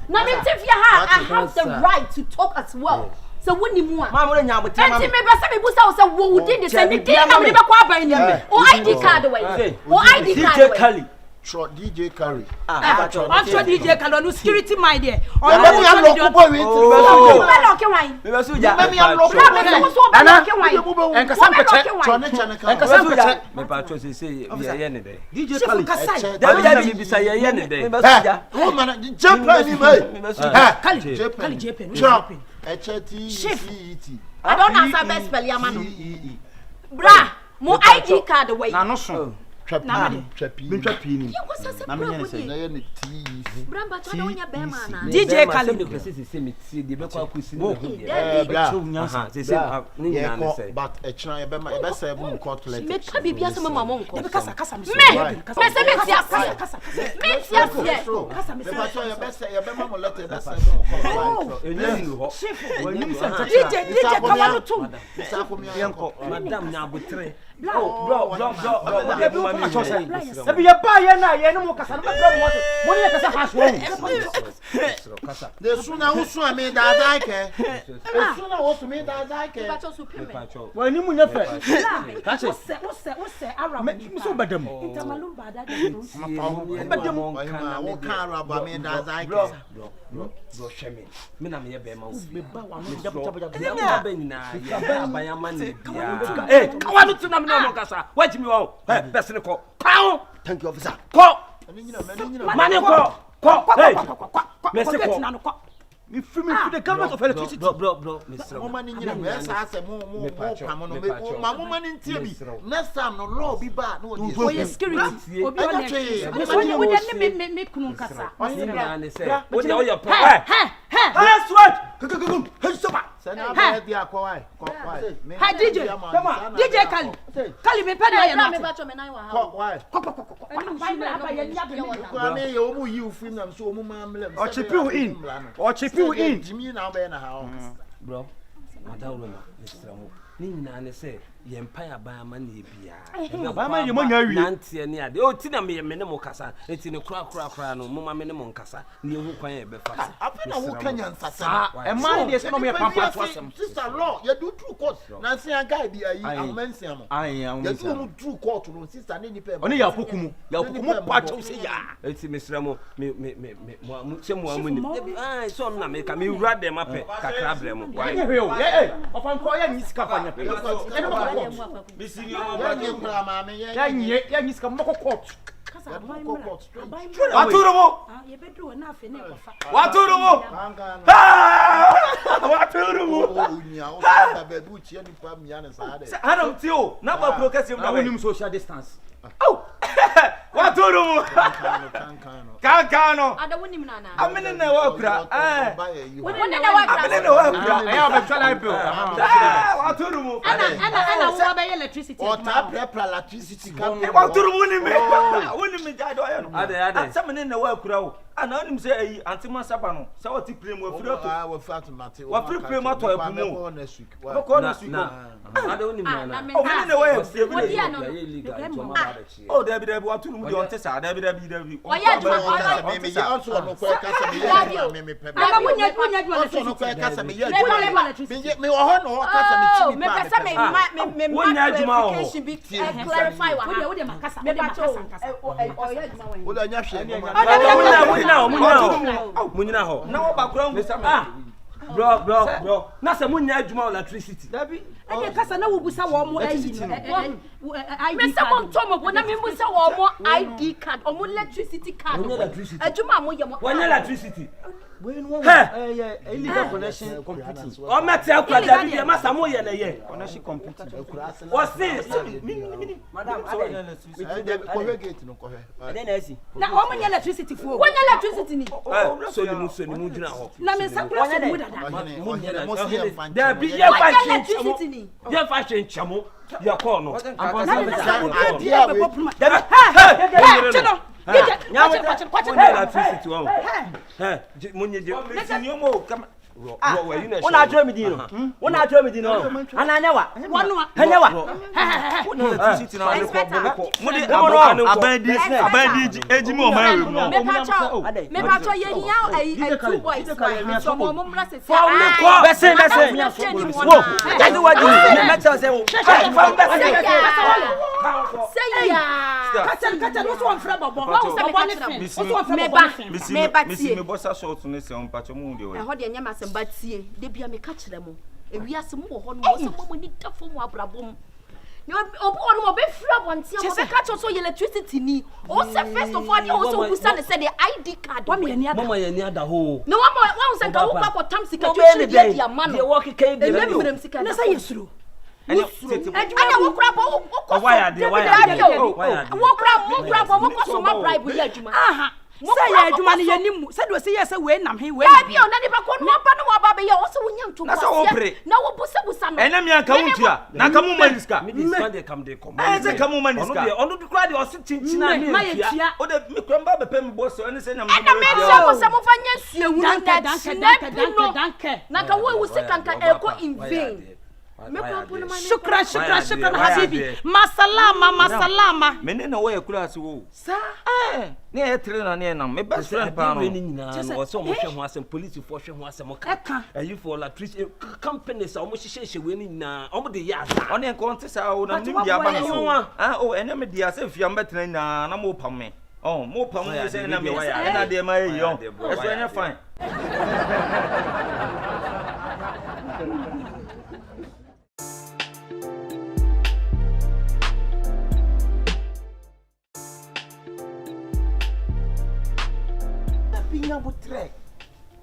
na me tie ha I have the right to talk as well so woni mu a ma mo nya bote ma enti me be say me busa wo say wo did this me dey na me be kwa aban ni o ID card way o ID card way DJ Curry. I'm sure DJ Curry no security mind there. On me am lo kubo we ti. Me lo ke wan. Me be so ja. Me am lo kubo. Ana ke wan. En kasam pe che. Chone chane ka. En kasam pe che. Me pa cho se ye ne de. DJ Curry. Da bi bisa ye ne de. Me be so ja. Wo man JP ni me. Me be so ja. Kali JP no JP. HTCET. I don't answer best spell ya man. Bra, mo ID card way. Na no so. Trapi ni. You was say bra na ye ne T. Bra ba cho na be ma na. DJ Kali ne kwese se me tie de be kwa kusi ne ho Eh bra. Se se ni nyina ne se. But e china ye be ma e be say bu court letter. Me ka bibia se mama mo nko. Be kasa me. Me se me tia kasa. Me tia tia. Kasa me. Me pa cho ye be say ye be ma mo letter be say bu court letter. Enye ni ho. Shifo. Wani mi se DJ Kawalo tum. Sa ko mi yanko madam nya abotre. Bro. Ebi ye ba ye na ye no mo kasa no bro mo what. Mo ni kasa hash wo. Kasa. De suna usu ame da da ke. E suna usu me da da ke. Ba cho su pime. Wani mu nya fe. Kache. Wose Arab. Me so badam. Intamalum ba da de. Badam. Wo kan Arab me da da ke. Bro sheme. Me na me ye be ma wo. Me ba wa no jab. Ya ba nyina ya abayama ne bia. Eh, kawanu tuna me no kasa. Wajimi wo. Eh, best ne ko. Kawo. Thank you officer. Ko. Mani ko. Hey. Me se ko. Me free the government of electricity. Bro, Mr. Mo mani nyina me sa say mo pam no me ma mo mani ntie bi. Next time no law bi ba no dey. Oh, yes, security. Obi on me kunu kasa. What you say? What you your Hey. Hey, sweat. Hey, stop. Hi, DJ. Come on. DJ Kali. Kali me pen na me ba cho me na wa ha. Why? Bro, madam, Mr. Nina say, Yempire by a man, Bia. Bama, you want to Nancy and Yadi. Oh, Tina me a minimum cassa. It's in a crack, no, Mama minimum cassa. Near who can be fast. I think I will Kenyan Sasa. A man is not me a pampa to some sister law. You do true court. Nancy and Guy, I mention. I am true court to sister. Only Opoku. Yapuku, what you say? It's Miss Ramo, me, someone. I saw them make me rub them up. Cacrabremo. Why? Of I'm calling Miss Cavana. Missing your mamma, young is come court. What to the wall? You better do enough in it. What to the wall? What to the wall? I don't feel number progressive now social distance. Oh, what to do? Cancano. I don't want him now. I'm in the work. I'm in the work. I have a child. What to do? I buy electricity. Or tap electricity. What to do? When me die, someone in the work. And I didn't say, Antima Sabano, so what you bring with Fatu. What free prima to a next week. I don't even know. Oh, Debbie, what to do with your Tessa? Debbie. Why are you also on Bro. Now some electricity. I kasa na wo busa wo mo ID someone told me when I mean busa wo mo ID card or mo electricity card. Ejuma mo ye mo. When electricity. Illegal connection computing. O metia kwa da bi ma samo ye na ye. Connection computing. O say madam, gate no ko he. Na o mo electricity fo. When electricity ni. So ni mu dina ho. Na me sa kura so mu dada. Da bi ye fa electricity ni. Ye fa chamo. Ye call no. Batie de bia me ka kire mo ewiase mo wo ho no so mo ni tafo mo abrabom ni obo no be free abontia mo be ka cho so electricity ni o se first of all o so busa ne say the ID card mama ye ni ada ho no wa se ka wo kwa tam sika twetwe dia ma no dey work kai dey na say yesuro ana wo kura bo wo why dey wo kura bo mo ko so ma bribe ye adwuma aha say ya adwuma ne yanimu say do say yes we nam he we na bi o na ni ba ko no ba no wa ba be ye o se wonya ntu na so wo pre na wo busa no ena mi anka wontua na ka mu maniska me dis man dey come dey come say ka mu maniska onu bi kura dey o se chinchina me tia o de mi kwamba be pem bo so ene say na me se mo fanya suehu na na ka wo se kanka eko in vain. Shukran habibi. Masalama. Mene na wo ekura ase wo. Sa ne e tre na ne na me best friend pa no. O so mo hwe ho asem police for hwe ho asem ka. You for electricity companies o mo hihye we ni na o mo de ya asa. One enko nte sa o na nim dia ba no. O ene me dia se fia mbetena na mo pam me. Oh, mo pam me se na me wa ya. Na de ma yi o. Eso ene fine.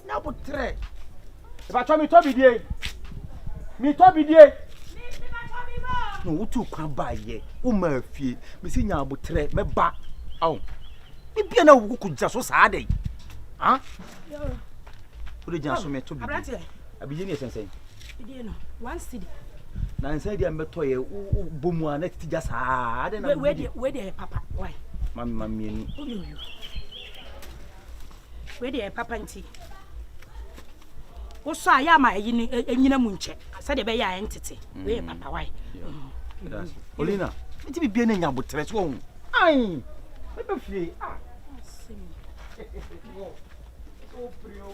Nyabutre. Ba cho mi to bidie. No wutu kwa ba ye. Wo ma afie. Me si nyabutre me ba. Aw. Me bia na wo ku ja so saa dey. Ha? Wo de ja so me to bidie. Abije ni sensen. Bidie no 1 cedi. Na nsa dia mbeto ye bomu a na tija saa ade na we de papa why mammi ni we de papa nti wo so aya ma eyi enyina mu nche sa de be ya entity we papa why Olina nti bibie na nya botre so hu ai me be fie ah semi o prio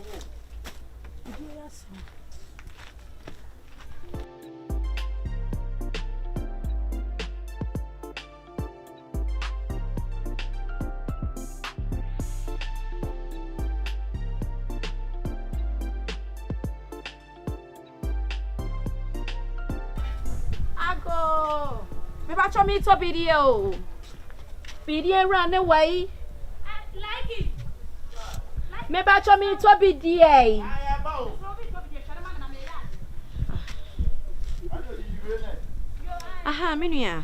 bidie ya semi Me ba cho me to video. Video run away. Like it. Me ba cho me to video. Aha, minua.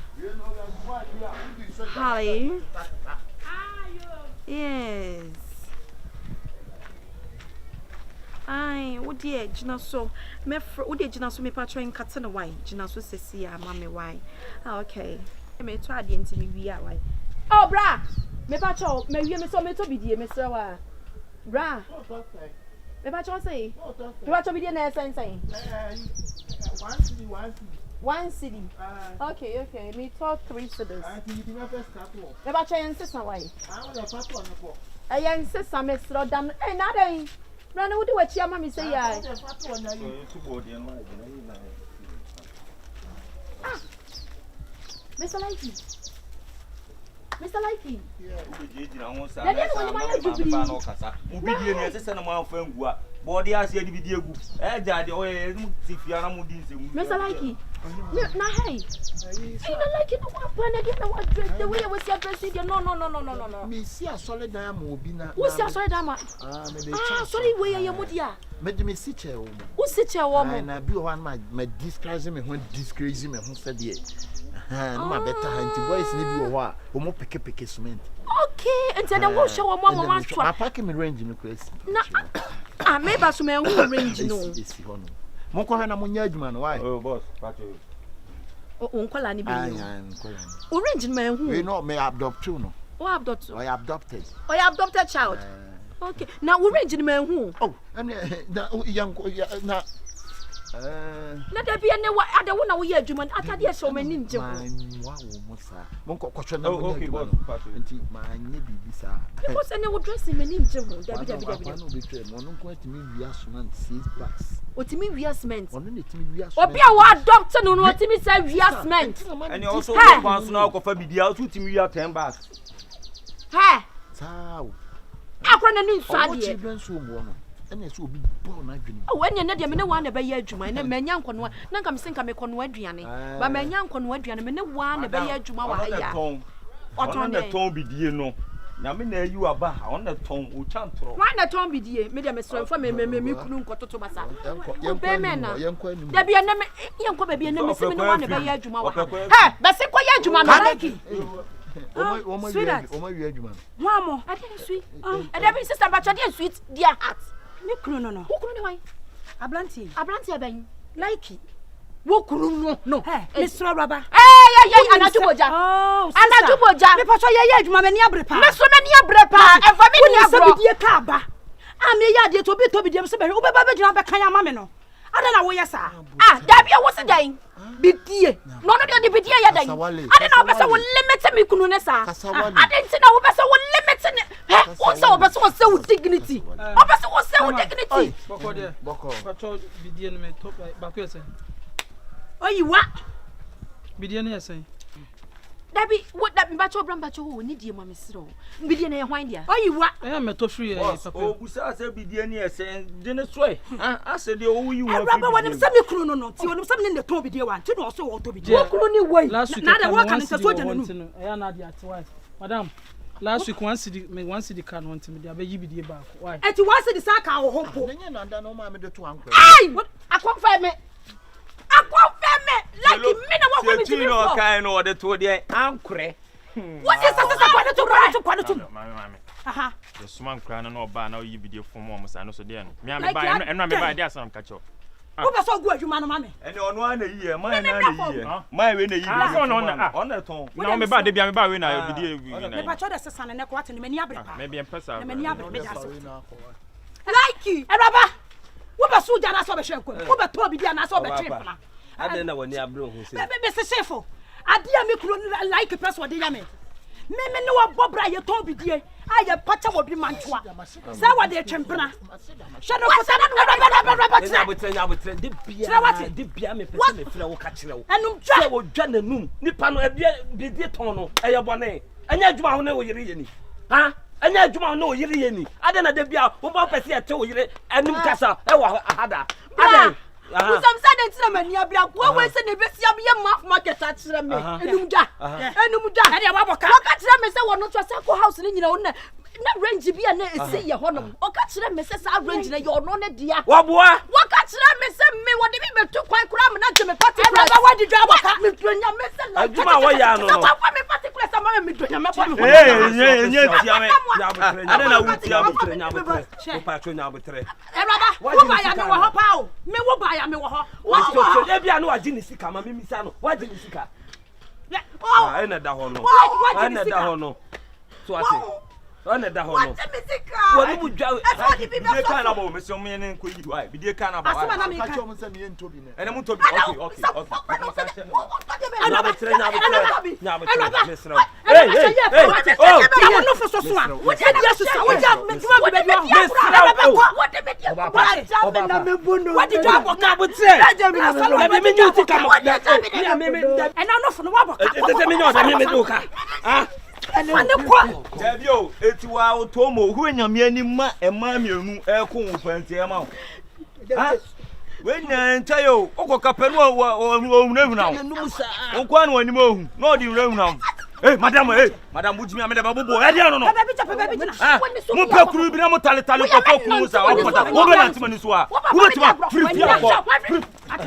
Hi. Yes. Ai, wo die gina so. Me wo die gina so me pa try nkate na why. Gina so sesi ya ma me why. Ah, okay. Me to ade nti me wi a why. Oh, bra. Me pa cho me wi me so me to bidie me sra wa. Bra. Me pa cho say. Me pa cho bidie na sense. 1 cedi. Okay, okay. Me talk 3 cedis. Me pa cho yen sesa why. Yen sesa me sra dan. Eh, na den. Rana, what do what your mommy say? Ah, Mr. Likey. Mr. Likey. Body as you video group. Daddy, oh, Tifia Mudin. Mr. Likey. No, hey. I don't like it. When I get the way I was addressing you. No. Me see a solid diamond will be now. Who's your solid diamond? Sorry, where are you, Mudia? Made me sit here. Who sit here, woman? And I be one my disgrace me when disgrace me who said it. No better hunting boys need you what? Who more pick cement. Okay, and then I will show a mama once. I pack him in range in the quest. Maybe I may range no. Moko na munyadwuma no why? Oh boss, pato. Uncle ani bi. Uncle. Orange man who? We know me adopt you no. What adopt? I adopted. Oh, you adopted child. Okay. Now orange man who? Oh, and young na na da bia ne wa ada wona wo ye adwuma atade so mani nje ho. Wa wo mo sa. Monko kwotwe na mo adwuma. Nti ma anye bibi sa. Because ene wo dressing mani nje ho. Da bi. No be try. Mo no ko atimi wia cement 6 packs. Otimi wia cement. Ono ne timi wia cement. Obi a wa adopt no no otimi say wia cement. And you also go so now go for bidia so timi wia 10 bags. Ha. Sao. Akwa na nu nsa de. Children so mo no. Ene so obi bo na adwene. Oh, when na de me ne wa na be ye adwuma na manya nkono na nka me senka me kono aduane. Ba manya nkono aduane me ne wa na be ye adwuma wa ya. Oton na ton bidie no. Na me na ayu aba, on na ton o chantro. Wa na ton bidie, me de me sro fa me kunu nkototo basa. Be me na. Yenkwa Da bia na me yenkwa ba bia na me se me ne wa na be ye adwuma wa. Ha, be se kwa ye adwuma na like. Oma wi adwuma no. Wa mo, ade sweet. Ade be sister ba chode sweet dear heart. Me kunu no. Wo kunu ne wan? Ablanti ben. like Wo kunu no. Mr. Raba. Anaju boja. Oh, Anaju boja. Me pacho ye adwuma me ni abrepa. Me so me ni abrepa. E fa me ni abro. Wo bidie ka ba. Am ye ya de to bi dem se be. Wo be ba gyina be kan ama me no. Ada na wo yesa. Da bia wo se dan. Bidie. No de bidie ya dan. Ada na wo be se wo limit me kunu ne sa. Ada nti na wo be se wo limit ne. Wo se wo be se wo se wo dignity. Wo be se wo se wo dignity. Boko de. Boko. Pacho bidie no me top ba ko yesa. Oyiwa. Bidie no yesa. Dabi, what that bacho brambacho wo ni die ma mesro. Bidie na ye hwan dia. Oyiwa. Me to free papa. O busa se bidie na yesa, de ne soe. Ase de o wi wo. Raba wonim se me kunu no. Ti wonim se me ne to bidie wan. Ti no so wo to bidie. Wo kunu ni wai. Na da wo kan se so de no. Eya na dia ti wife. Madam, last week one city can want me there be bidie back. Why? Eti one city sa ka wo hompo. Nenye na nda no ma me de to anko. Ai! Akonfa me. Like me na wo me ti no kan no de to de ankure. What is that kwano to? Mama. Aha. The suman kra no ba na yi video form mo sa no so de no. Me am ba eno me ba de asam ka cho. Who be so good you man mama? And on one year, my way na yi. On the ton. Na me ba de bia me ba we na bidie wi na. Me pa cho de sesa na ko ate me ni abrepa. Me bia pesa. Me ni abrepa me jaso. Like you. Baba. Who be so jana so be hwe ko. Who be to bidie na so be trip na. Ade na woni abro hu se. Be se Shifo. Ade a me kuro like person de ya me. Me no bobra ye to bidie. Aye pacha wo bi mantoa. Say what dey twempena. Shadow for say na de bia me pese me frɛ wo ka kyerɛ wo. Enum twa. Say wo dwa nanum. Nipa no bidie ton no ɛyɛ bɔne. Anya adwuma ho na wo yere ye ni. Ha? Anya adwuma ho na wo yere ye ni. Ade na de bia wo ba pese ɛte wo yere enum kasa ɛwɔ ahada. Ade Usam said it to me, Niabia, go away, send a bit market at me. Enumda. And your mama can't catch them and say, well, not your circle house in your own. Not range be a say your honor. Or catch them, Mrs. Arrange and your non dear. What boy? What catch them, Miss me? What did you do quite cram and not to me? What did you have me doing your message? I do my way. I don't know. Some me doing your message. I don't know what you have. Me wo buy me wo ho. So dey bia no agini sika ma me misa no. Wa agini sika. Ah, na da ho no. Na da ho no. So ati. Na da ho no. What me sika? Wo ni mu dwa. Bidie kan na ba me so me ne nko yi wai. Bidie kan na ba. Ka cho mo se me ntobi ne. Ene mu tobi. Okay. Na be tre. Hey. Oh, you no for so so. What dey Jesus? What dey me do be be ho. What dey me do? What did you have na bo tre? Me nyu ti ka mo. Me and no for no wa boka. Tete me nyu da me do ka. Ah. Devio, etiwa otomo hu enyame ani ma ema mienu eko wufante ema. Ah. When Nter yo, okoka penu ohunahuna. Onkwa no ani mo hu. No di hunahuna. Hey, madam, bujimi amede babubo. E dia no no. Mo pekuru bi na mo tale Opoku musa. Wo be na timani so a. Wo be tima free akọ.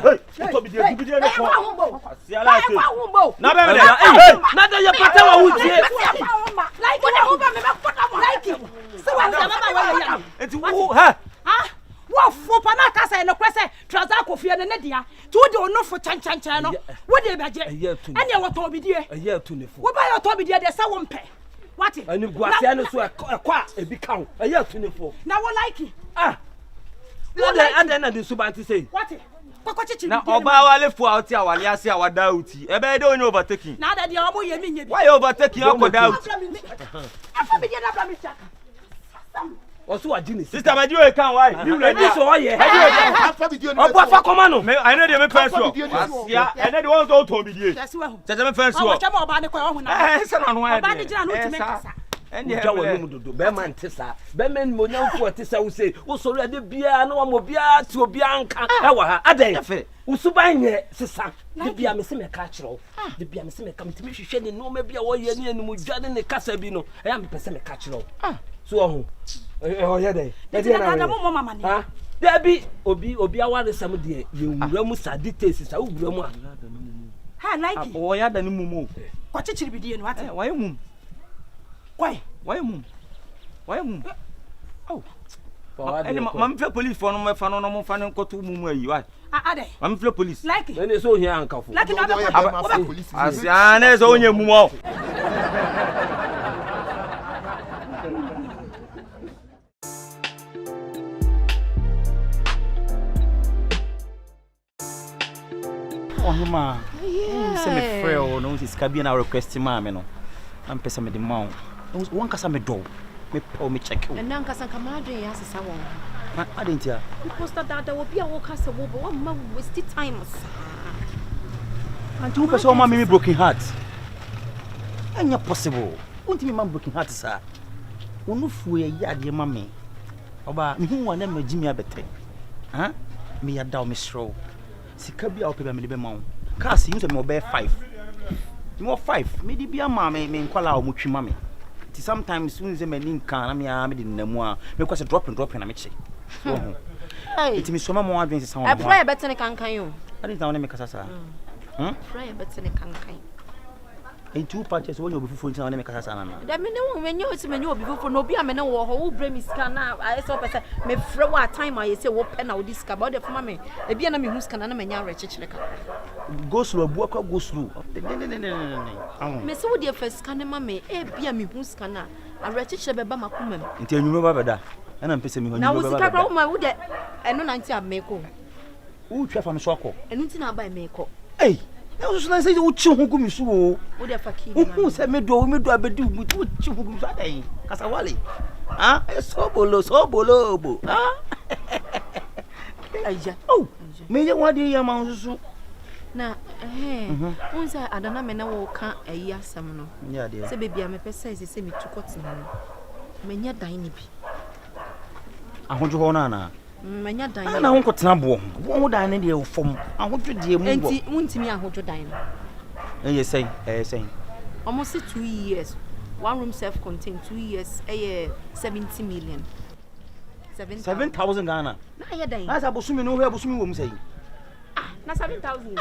Hey, to bi de no ko. Asiala se. Na be me. Hey, na da ye pata wa wudie. Like what over me pata mo like. So wa na mama we ya. Enti wo ha. Wo fo pa na ka say no kwese trouser akofie ne dia ti wo de ono fo chan no wo de beje ene wo to bidie wo ba yo to bidie de say wo mpe what ani guase no so ekwa ebi kan eye tunefo na wo like and then the subanti say what kokochichi na oba wale fo out ya wale ase awada uti ebe de onye overtaking na da de omo ye mi nye bi why overtaking akoda out afa bidie da bra mi cha Osu agini sister me diwe kan why you ready so oye afa bidie no obo fa komano me I know dey me fence wo asia ene dey won so to bidie tete me fence wo o chama oba ne ko ho na se na no oba ne gina no timi kasa ene ja wonu mudodo be man tesa be men monyamfo tesa wo say wo so ade bia na wo mo bia ti obi anka e wa ha adan usuban ye sesa de bia me se me ka kire wo de bia me se me ka metimi hwehwe ne no ma bia wo ye ne animu dwade ne kasa bi no e ya me pese me ka kire wo so ho oh yeah dey na mo mama ni ha there be obi aware sam de ye wura mu sa details sa wura mu ha like oh yeah da ni mumu ko chichiri bidie no ate why mum why mum oh ene mam fe police for no me fa no mo fa no nkoto mumu ayi why ade mam fe police like ene so hia ankafo like no be police asiane so onye mumu Ohima. Se me frɛ no sika bia na request ma me no. Am pesa me de ma wo. Won kasa me do. Me pɛ me check wo. And kasa kamadwe ya sesa wo. Na adentia. Because that wo bia wo kasa wo bo ma waste time. And you person ma me broken heart. Anya possible. Won't me man broken heart sa. Wonu fu ye ade ma me. Oba me hu wa na magimi abete. Ha? Me ya daw me strow. Sika bia o pe me be ma wo. Cars you say me obe 5. Me 5. Me di bia ma me nkwala o mutwi ma me. Ti sometimes when say me nka na me de namu a me kwase dropping na me che. Hey. It me so ma mo advance say I pray better ne kankan yo. I didn't know me kasa sa. Pray better ne kankan. Two patches when you be full time make us ana. Da me no when you see me no be full no be am na wo ho wo bra mi sika na I so person me frɛ wa time I say wo pɛ na wo di sika ba de fama me e bia na me hu sika na me nya rechechire ka. Go slow abu akwa go slow. Me se wo de fa sika na ma me e bia me hu sika na a rechechire be ba makoma me. Nti anwuma ba beda. Ana mpese me ho na wo sika kra wo ma wo de eno na nti ameko. Wo twa fa me so akọ. Eno nti na ba meko. Hey, na so na say wo chi ho gumi so o. Wo de fa ki. Wo say me do abedi wo chi ho gumi so adan. Kasawale. Ah, so bolo bo. Ah. Aja. Oh, me ye wade ye ma so. Na unsa adana me na wo ka ayi asam no. Ya de. Se bebia me pese se me tukotena no. Menya dan ni bi. Ahojo ho na na. Menya dan. Na ho nkotena bo. Wo dan ne de fom. Ahojo de mu bo. Enti untimi ahojo dan no. Yes say, Almost 2 years. One room self-contained 2 years. 70 million. 7,000 Ghana. Na ya dan. Asa bosumi no ho abosumi wo mu say. Na 7,000.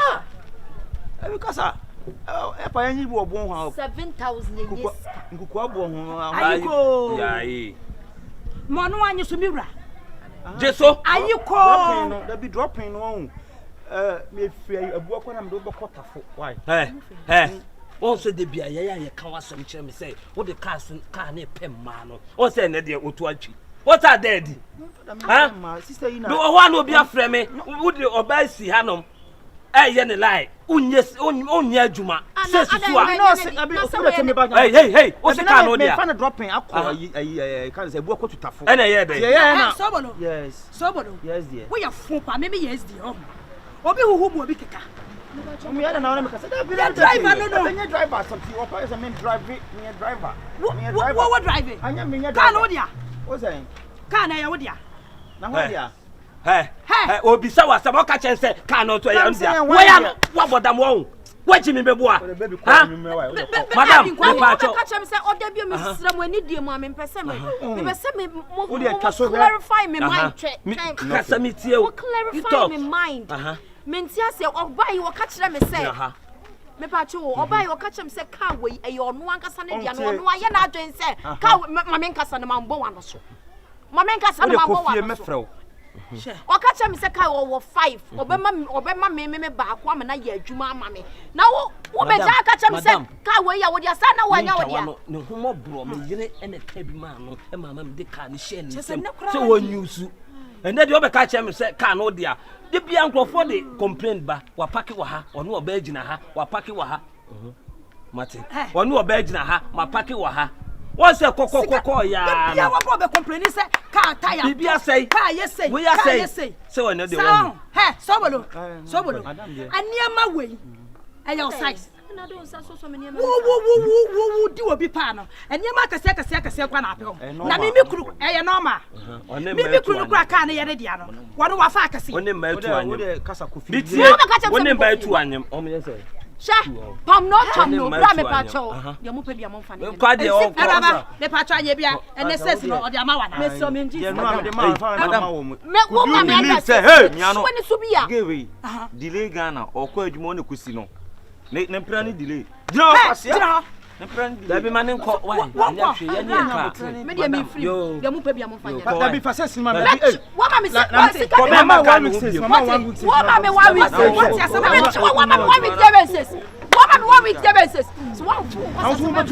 Because e pa yanyi bo obon ho. 7,000 yes. Nkuku abo ho. Ayiko. Yayi. Mono anyi so miwra. Jeso. Ayiko. Da be dropping no. Me fi abu akwa na me do bekotafo. Why? Wọ́n sọ de bia yẹ yẹ kan wasẹm kyerẹ mi sẹ wọ́n de car ne pẹ mmaa no wọ́n sẹ ẹnẹ de otu atwi wọ́n ta dẹ́ di bí ọwọ́ àná obi afrẹ mi wọ́n de ọba esi hanom ẹ yẹ ne láì onye adwuma sẹ susu a hey o si car no di a me fan dropping akọ ayi kan sẹ ebu akọ tutafo ẹnẹ yẹ dẹ Sobolo yes yes dear wo ya fun pa me yes dear obi huhu bu obi keka. Me ada na me kasa da bi driver no me driver something o pa say me driver what driving anya me driver car no dia o say car na ya wo dia na ho dia obi sa wa sa mo ka chen say car no to ya dia wo ya wa bodam wo waji mi beboa ha madam me pa cho ka chem say oda bi me sira mo ani die mo am pese me pese me mo clarify me mind kasa mi tie o clarify me mind mentia se obai wo ka kire me say me pa cho obai wo ka kire me say ka we e yo no ankasa ne dia no no aye na adwen say ka ma me nkasa na mambo wa no so ma me nkasa na mambo wa no so o ka kire me say ka wo 5 obema me ba akwa me na ye adwuma ama me na wo be ja ka kire me say ka we ya wo dia sa na wo anya wo dia ne homo bro me yire ene ka bi ma no e mama me de ka ne share ni sem se wo nyusu ene de obeka kire me say ka no dia de bia nkrofo de complain ba wa paki wa ha ono oba agina ha wa paki wa ha mate ono oba agina ha ma paki wa ha won se kokokoko ya de bia wa be complain say car tire bia say car yes we ya say say we no de wo sobolo aniama we e your size na do nsa so me niam wo di obi pa no aniama kase kwa na apem na mimi kuru e ye normal mimi kuru kura ka na ye de dia no wo no wa fa kase woni ma etu anyem wo kasa kofi woni ma etu anyem o me say sha pam no cham no bra me pa cho de mo pe bia mo fa ne kwa de o baba me pa cho anye bia ns no o de ama wa na me so me nji no am de ma fa na ma wo me wo ma me anda hey miano woni so bia gewe delay Ghana okọ adwuma o ne kusi no ne prani delay dina asia ne prani delay da bi ma ne nko why anya hwe ya ne ka me de me free de mo pe bia mo fa ne da bi fa sesi ma me wo ma me se ko me ma 1 week ma 1 week wo ma me 1 week what ya sama wo ma me 1 week differences wo ma me 1 week differences so one how so much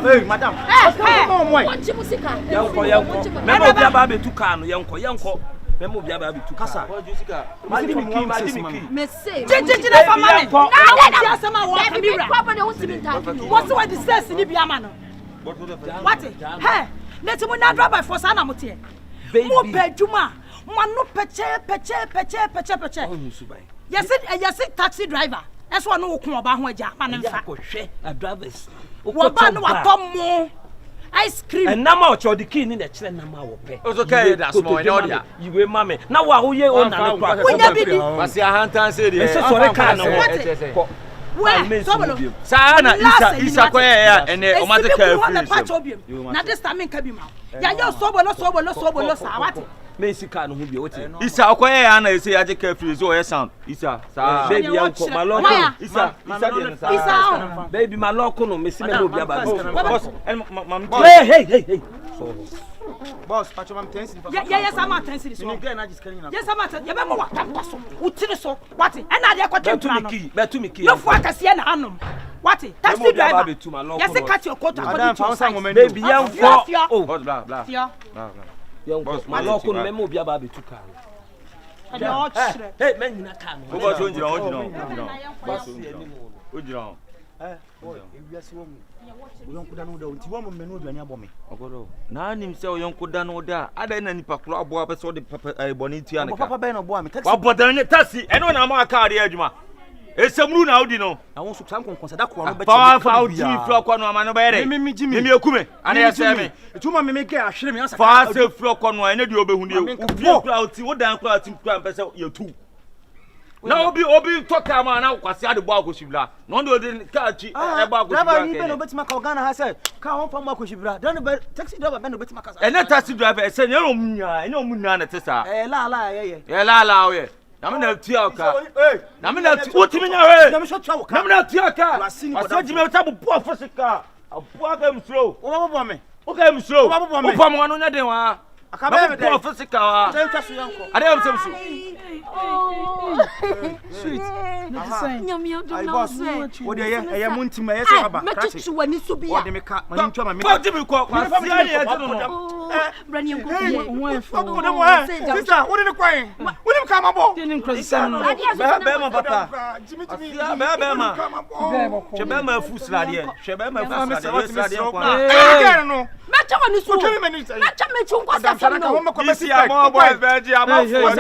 hey madam come on what you music yanko me mo bia ba be tu ka no yanko memo bia ba bitu kasa madi mi me say jeje na fa mane na dia sama wo fa mi papa de wo simi tanki wo so we the sense ni bia ma no what hey let me na drive by force na motie mo beduma mo no peche yes taxi driver eso no wo kun oba ho agya ma ne mfa ko hwe a drivers wo ba no atomo ice cream and nama o the key ni na kire nama wo pe o okay that small in order yiwe mame na wa wo ye o na no kwa basi ahantan say dey se sore ka no we sobolo sa na isa ko ya ene o ma de ka free na this time nka bi ma ya yo sobolo sa wate me sika no ho bi wote Isa okoye ya na ese ya je ka free so o sound Isa sa baby yanko maloko Isa de sa Isa baby maloko no me si me obi aba boss hey Boss, pacho mam tensi. Yes, I'm not tensi so. Yes, I'm not. You be mo wa so. Utiri so. What? E na dey kwatwe tura. Betu mi ki. You for akase na anom. What? Taxi driver. Yes, cut your coat Madam, found some baby yanko. Oh, blah blah. Yanko maloko no me obi aba betu ka. Hey, men nyina ka no. Boss onjira. Boss onjira. Ewiase wo mu. Oyonko da no da nti wo mo menu aduane abome. Ogodo. Na nim se oyonko da no da. Ada na nipa kro abo abeso de papa boni tia ne ka. Papa ben no bo am taxi. Wa bodan ne taxi. Eno na ma aka ade adwuma. Esamru na odi no. Na won so sam konkonsa da ko no be. Pa fa odi fro ko no ama no be yere. Me ekume. Ana ya se me. Etuma me ke ahwere me ansa. Fa se fro ko no ene de obehu de. Wo kra oti wo dan kra oti kra mpese ye tu. Na obi toka ma na kwase ade bo akoshibra no ndo de ka chi e bo akoshibra driver ni be no betima ka Ghana ha say ka won fam akoshibra dan be taxi driver be no betima ka e na taxi driver e say ne omunya na tesa la ye la o ye na me na tia ka na me na utimi nya we na me so twa ka na me na tia ka asa jime ta bo afosika abo aka msro wo bo me o ka msro o pam no nya den wa Akabenezer de afosika wa ade am semsu Sweet. Not the same. Nyamia do not say. What dey here muntima yes aba. Metutu wani so bia. What dey me ka mani ntwa ma me. What dey me ko kwasia ne ade no. Brani nko ye. Sister, what dey the kwai? What dey come abo? Didn't cross the no. Be ma papa. Be ma. Chebe ma fusra de. Chebe ma fusra de kwa. Eh no. Mecha wani so. Mecha mechu nko sa fam no. Isi amo boys be amo for.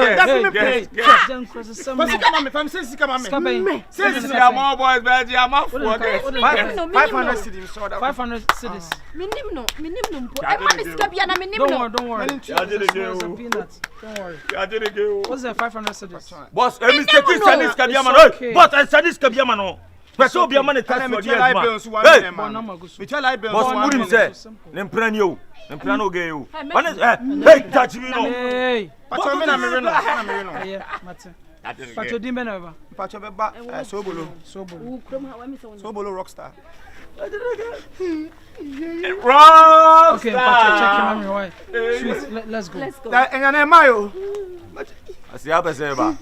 Don't cross the same. Sika mama, fam say sika mama. Isi amo boys be amo for. 500 cedis so that. 500 cedis. Minim no mpo. E ma me sika bia na minim no. Don't worry. Peanuts. Don't worry. Ya dere ge o. What's that 500 cedis? Boss, e mistake Chinese ka bia ma no. Boss, e Chinese ka bia ma no. Person obi ama ne tax for there ma. Hey, me tell I boss, murim say, ne mpra ni o. Ne mpra no ge o. Hey, touch me no. Hey. Pacho me na me no. Yeah, Martin. Pacho di me na ba. Pacho be ba Sobolo. Sobolo rockstar. Rockstar. Okay, Pacho check him mommy why. Sweet, let's go. Engane mayo. Asi apese ba.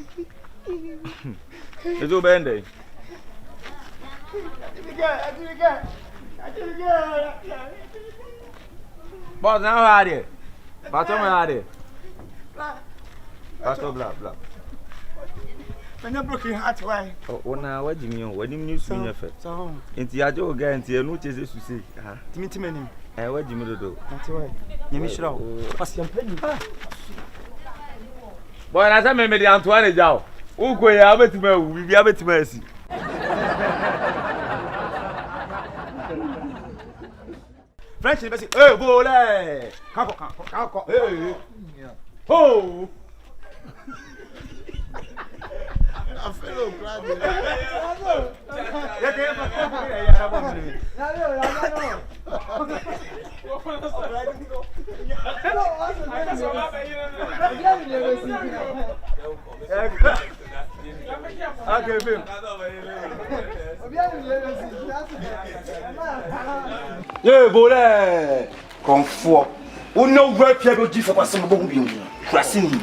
Ezo bende. Boss, now how are you? Pacho me how are you? Pacho blah blah. When you broken heart why? Oh na wa jimi o, wani mni su nya fe. So. Enti ajo ga enti enu chese su se. Ah. Timi nim. Wa jimi dodo. Ati why? Nyemi shira o. Pasi ampani. Boy, na sa me me di Antoine jao. Ugo ya abetima wu, bibi abetima asi. French be say, "Hey, bole." Kako. Hey. Oh. I feel proud. Yeah, bole. Confort. O no work here go give for some bon bi. Krasini.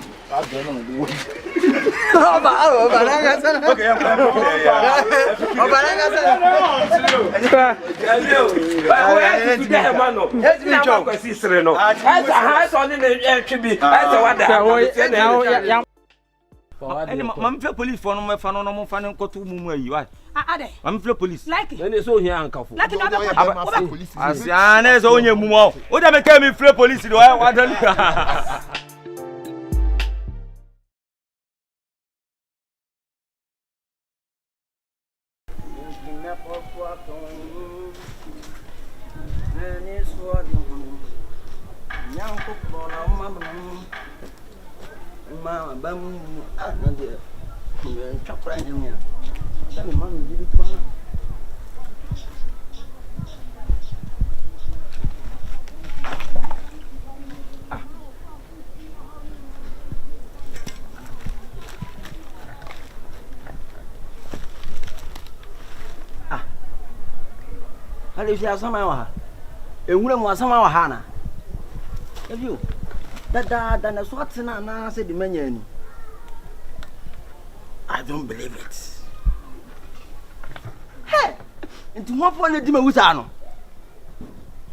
Mam fe police for no me fa no mo fa ne nkoto mumu ayi wa. Ade. Mam fe police. Like. Ene so hia ankafo. Like no be. Asiane so onye mumu. O da me ke mi fe police do wa dan. Mama bam ande chakra nyamia tani mama jiri kwa Ale fi asama wa ha. Ehura mu asama wa ha na. Ebio. Da na so atena na se de manya ani. I don't believe it. Hey, into what point did you do no?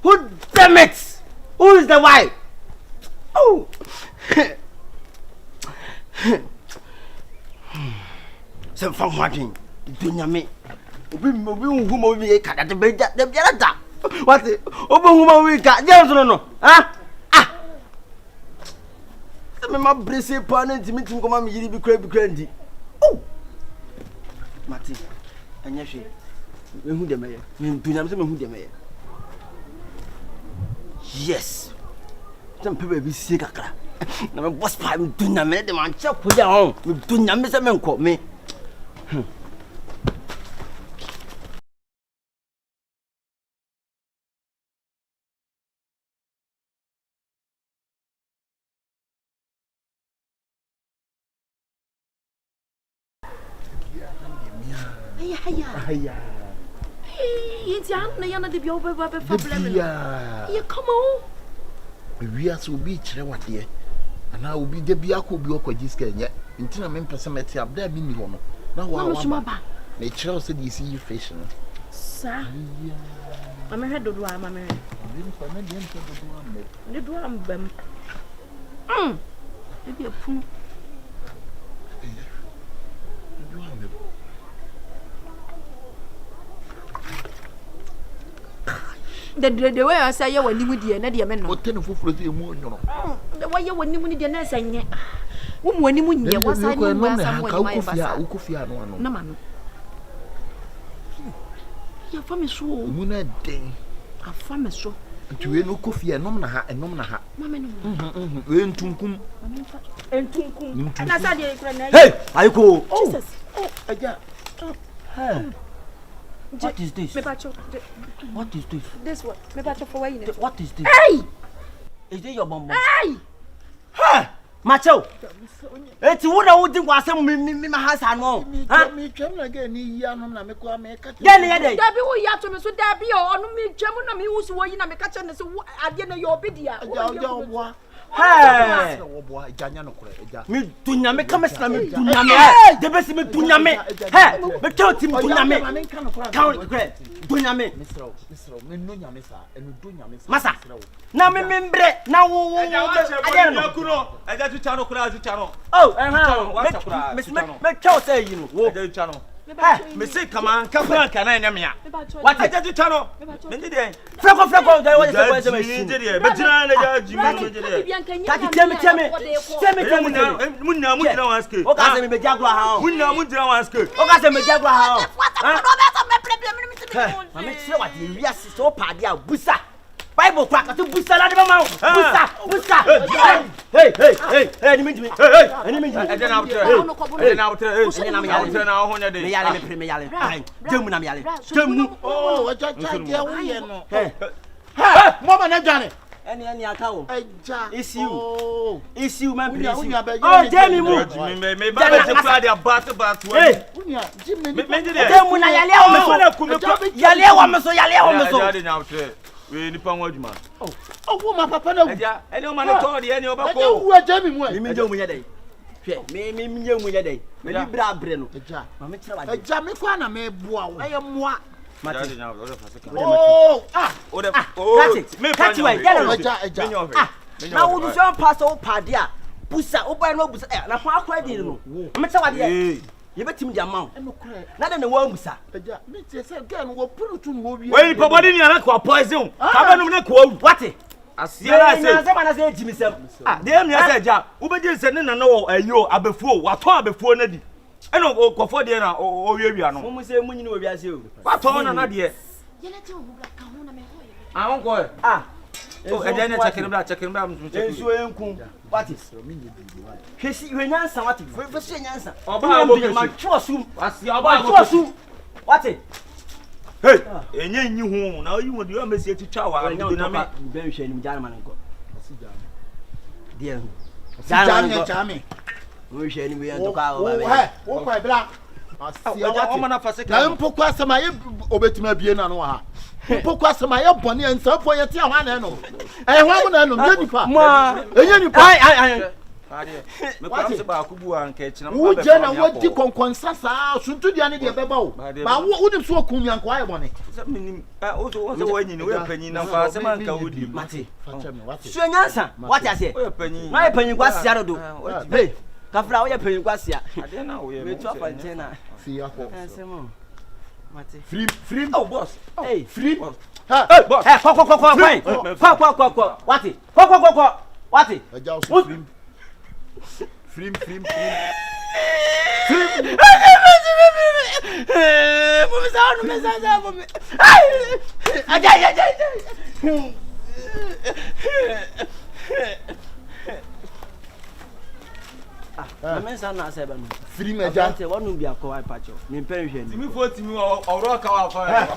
Who damn it? Who is the wife? Oh. Some fun watching. Dunya me. Obi who mo be ka da be ja de biara da. What? Obi who mo we ka je so no. Ah. Me ma brese pa na ntimi tim ko ma me yiri bi kra ndi. Oh. Mati. Anya hwe. Me hu de meye. Me dunya me hu de meye. Yes. Some people be sick akra. Na me boss pa me dunya me de man che ko ja ho. Me dunya me se me nko me. Haya. It's young, Nayana de Bio problem. Yeah, come on. We are so beach, what dear. And now will be the Biako Bioko Giska yet. Until I'm in personality up there, being one. Now, what nature said you see you fishing. Sir, I'm a head of one, my man. The drum, maybe a pool. The way I say you when you dear, Nadia men, what 10 for the moon. The way you when you need the nurse and yet. When you win, was I know where someone no man. Your family show, moon a day. A family show. To win no coffee and nomina and nomina. Mamma, and Tunkum. And I said, hey, I go. Jesus. Oh, Hey. What is this? What is this? This one. What is this? Hey! Is it your bomb? Hey! Hey! Macho! It's what I would do was some me my house and all. Me come again, Yanum, Nameko, make it. Debbie, we have to Miss Debbie or me, German, me who's working on the kitchen. I didn't your video. Hey! Me dunya me come sna me dunya me. The best me dunya me. Hey! Me count him dunya me. Count great. Dunya me. Mr. Me no nya me sa, enu dunya me sa. Masa. Na me membre na wo. Eja tu chano kura tu chano. Oh, me count say you know. Wo tu chano. Hey, me say come on, come on, can I name ya? What eja tu chano? Me ndi dey. Freko dey what say say me. Me ndi dey. Me jina na ja jimi me ndi dey. Kaki teme. Munna wanske. O ka say me be jagro ha. Munna wanske. O ka say me jagro ha. Ma me tire what the ria so pade a busa. Bible crack to busa la de ma. Busa. Hey, ni minjimi. E dey na outre. Na ho nya dey. Me yale. Jemu na me yale. Jemu. Oh, what you no. Hey, Mama na jane. Any aka o. Eja. It's you man please. Oh, Jemi mu. Me ba be te kwa dia bat. Hey, Jimmy. Me ndi dey. Jemu na yale o me so. Yale o me so. Dey na outre. We ni pa won aduma. Oh, my papa na. Eja, eni o ma no to de eni o ba ko. Eja wu Jimmy mu. Mi nje mu nya dai. Hwe, me nje mu nya dai. Me di bra bre no. Eja. Ma me kira wa. Eja me kwa na me boa wo. Eye moa. Mati. Oh, me catch way. Eja. Na wo du so pass o pade a. Busa, o boy no busa. Na ho akwa di no. Me kira wa de. Ye betim di amount. Na de ne wa musa. Eja, me tie say girl wo puru tu wo bi. Wey papa di ni ana ko poison. Ka ba no na ko wu. What? Asiara say. Na se mana say jimisem. De mi say ja. Wo be di se ne na wo ayo abefuo. Wa to abefuo na di. E no kofo de na o wiawia no. Mo say munyi no wiase o. Wa to na na de. Yele te o bra ka ho na me ho ye. Ahon ko. Oh, e dey na checking bra mu check. Enso enku. What is? Hwesi hwenyansa what? Hwesi nyansa. Oba go ma twosum. Asi oba go twosum. What? Hey, enye nyi hu na oyi wodi o mesi etitwa wa ndi na me. Ben hwe nim jana man nko. Asi jana. Dia. Jana. Wo hwe nim we ntoka o ba be. Hey, wo kwa bla. Asi o ma na faseka. Na mpo kwa sama ye obetima bie na no ha. Opoku asema ye boni ensa fo ye ti ahwa na no hwa na no ye nipa ma enye nipa ai me kwa se ba kubu an ke china wo je na wo di konkonsa sa suntu dia ne de beba wo ba wo nim so okum yanko aye boni se minim o so wo nyi ni wo panyin na fa se man ka wodi mate so nyansa what ase wo panyin ma panyin kwa sia do hey kafra wo panyin kwa sia ade na wo ye me tu afanche na fi akọ asemo mate free oh boss hey free hey boss hey kwa what what eja so free mensa na se ba no free meja te wonu bia ko ai pacho mi pen hwe ni timi fo timi o oro ka wa fa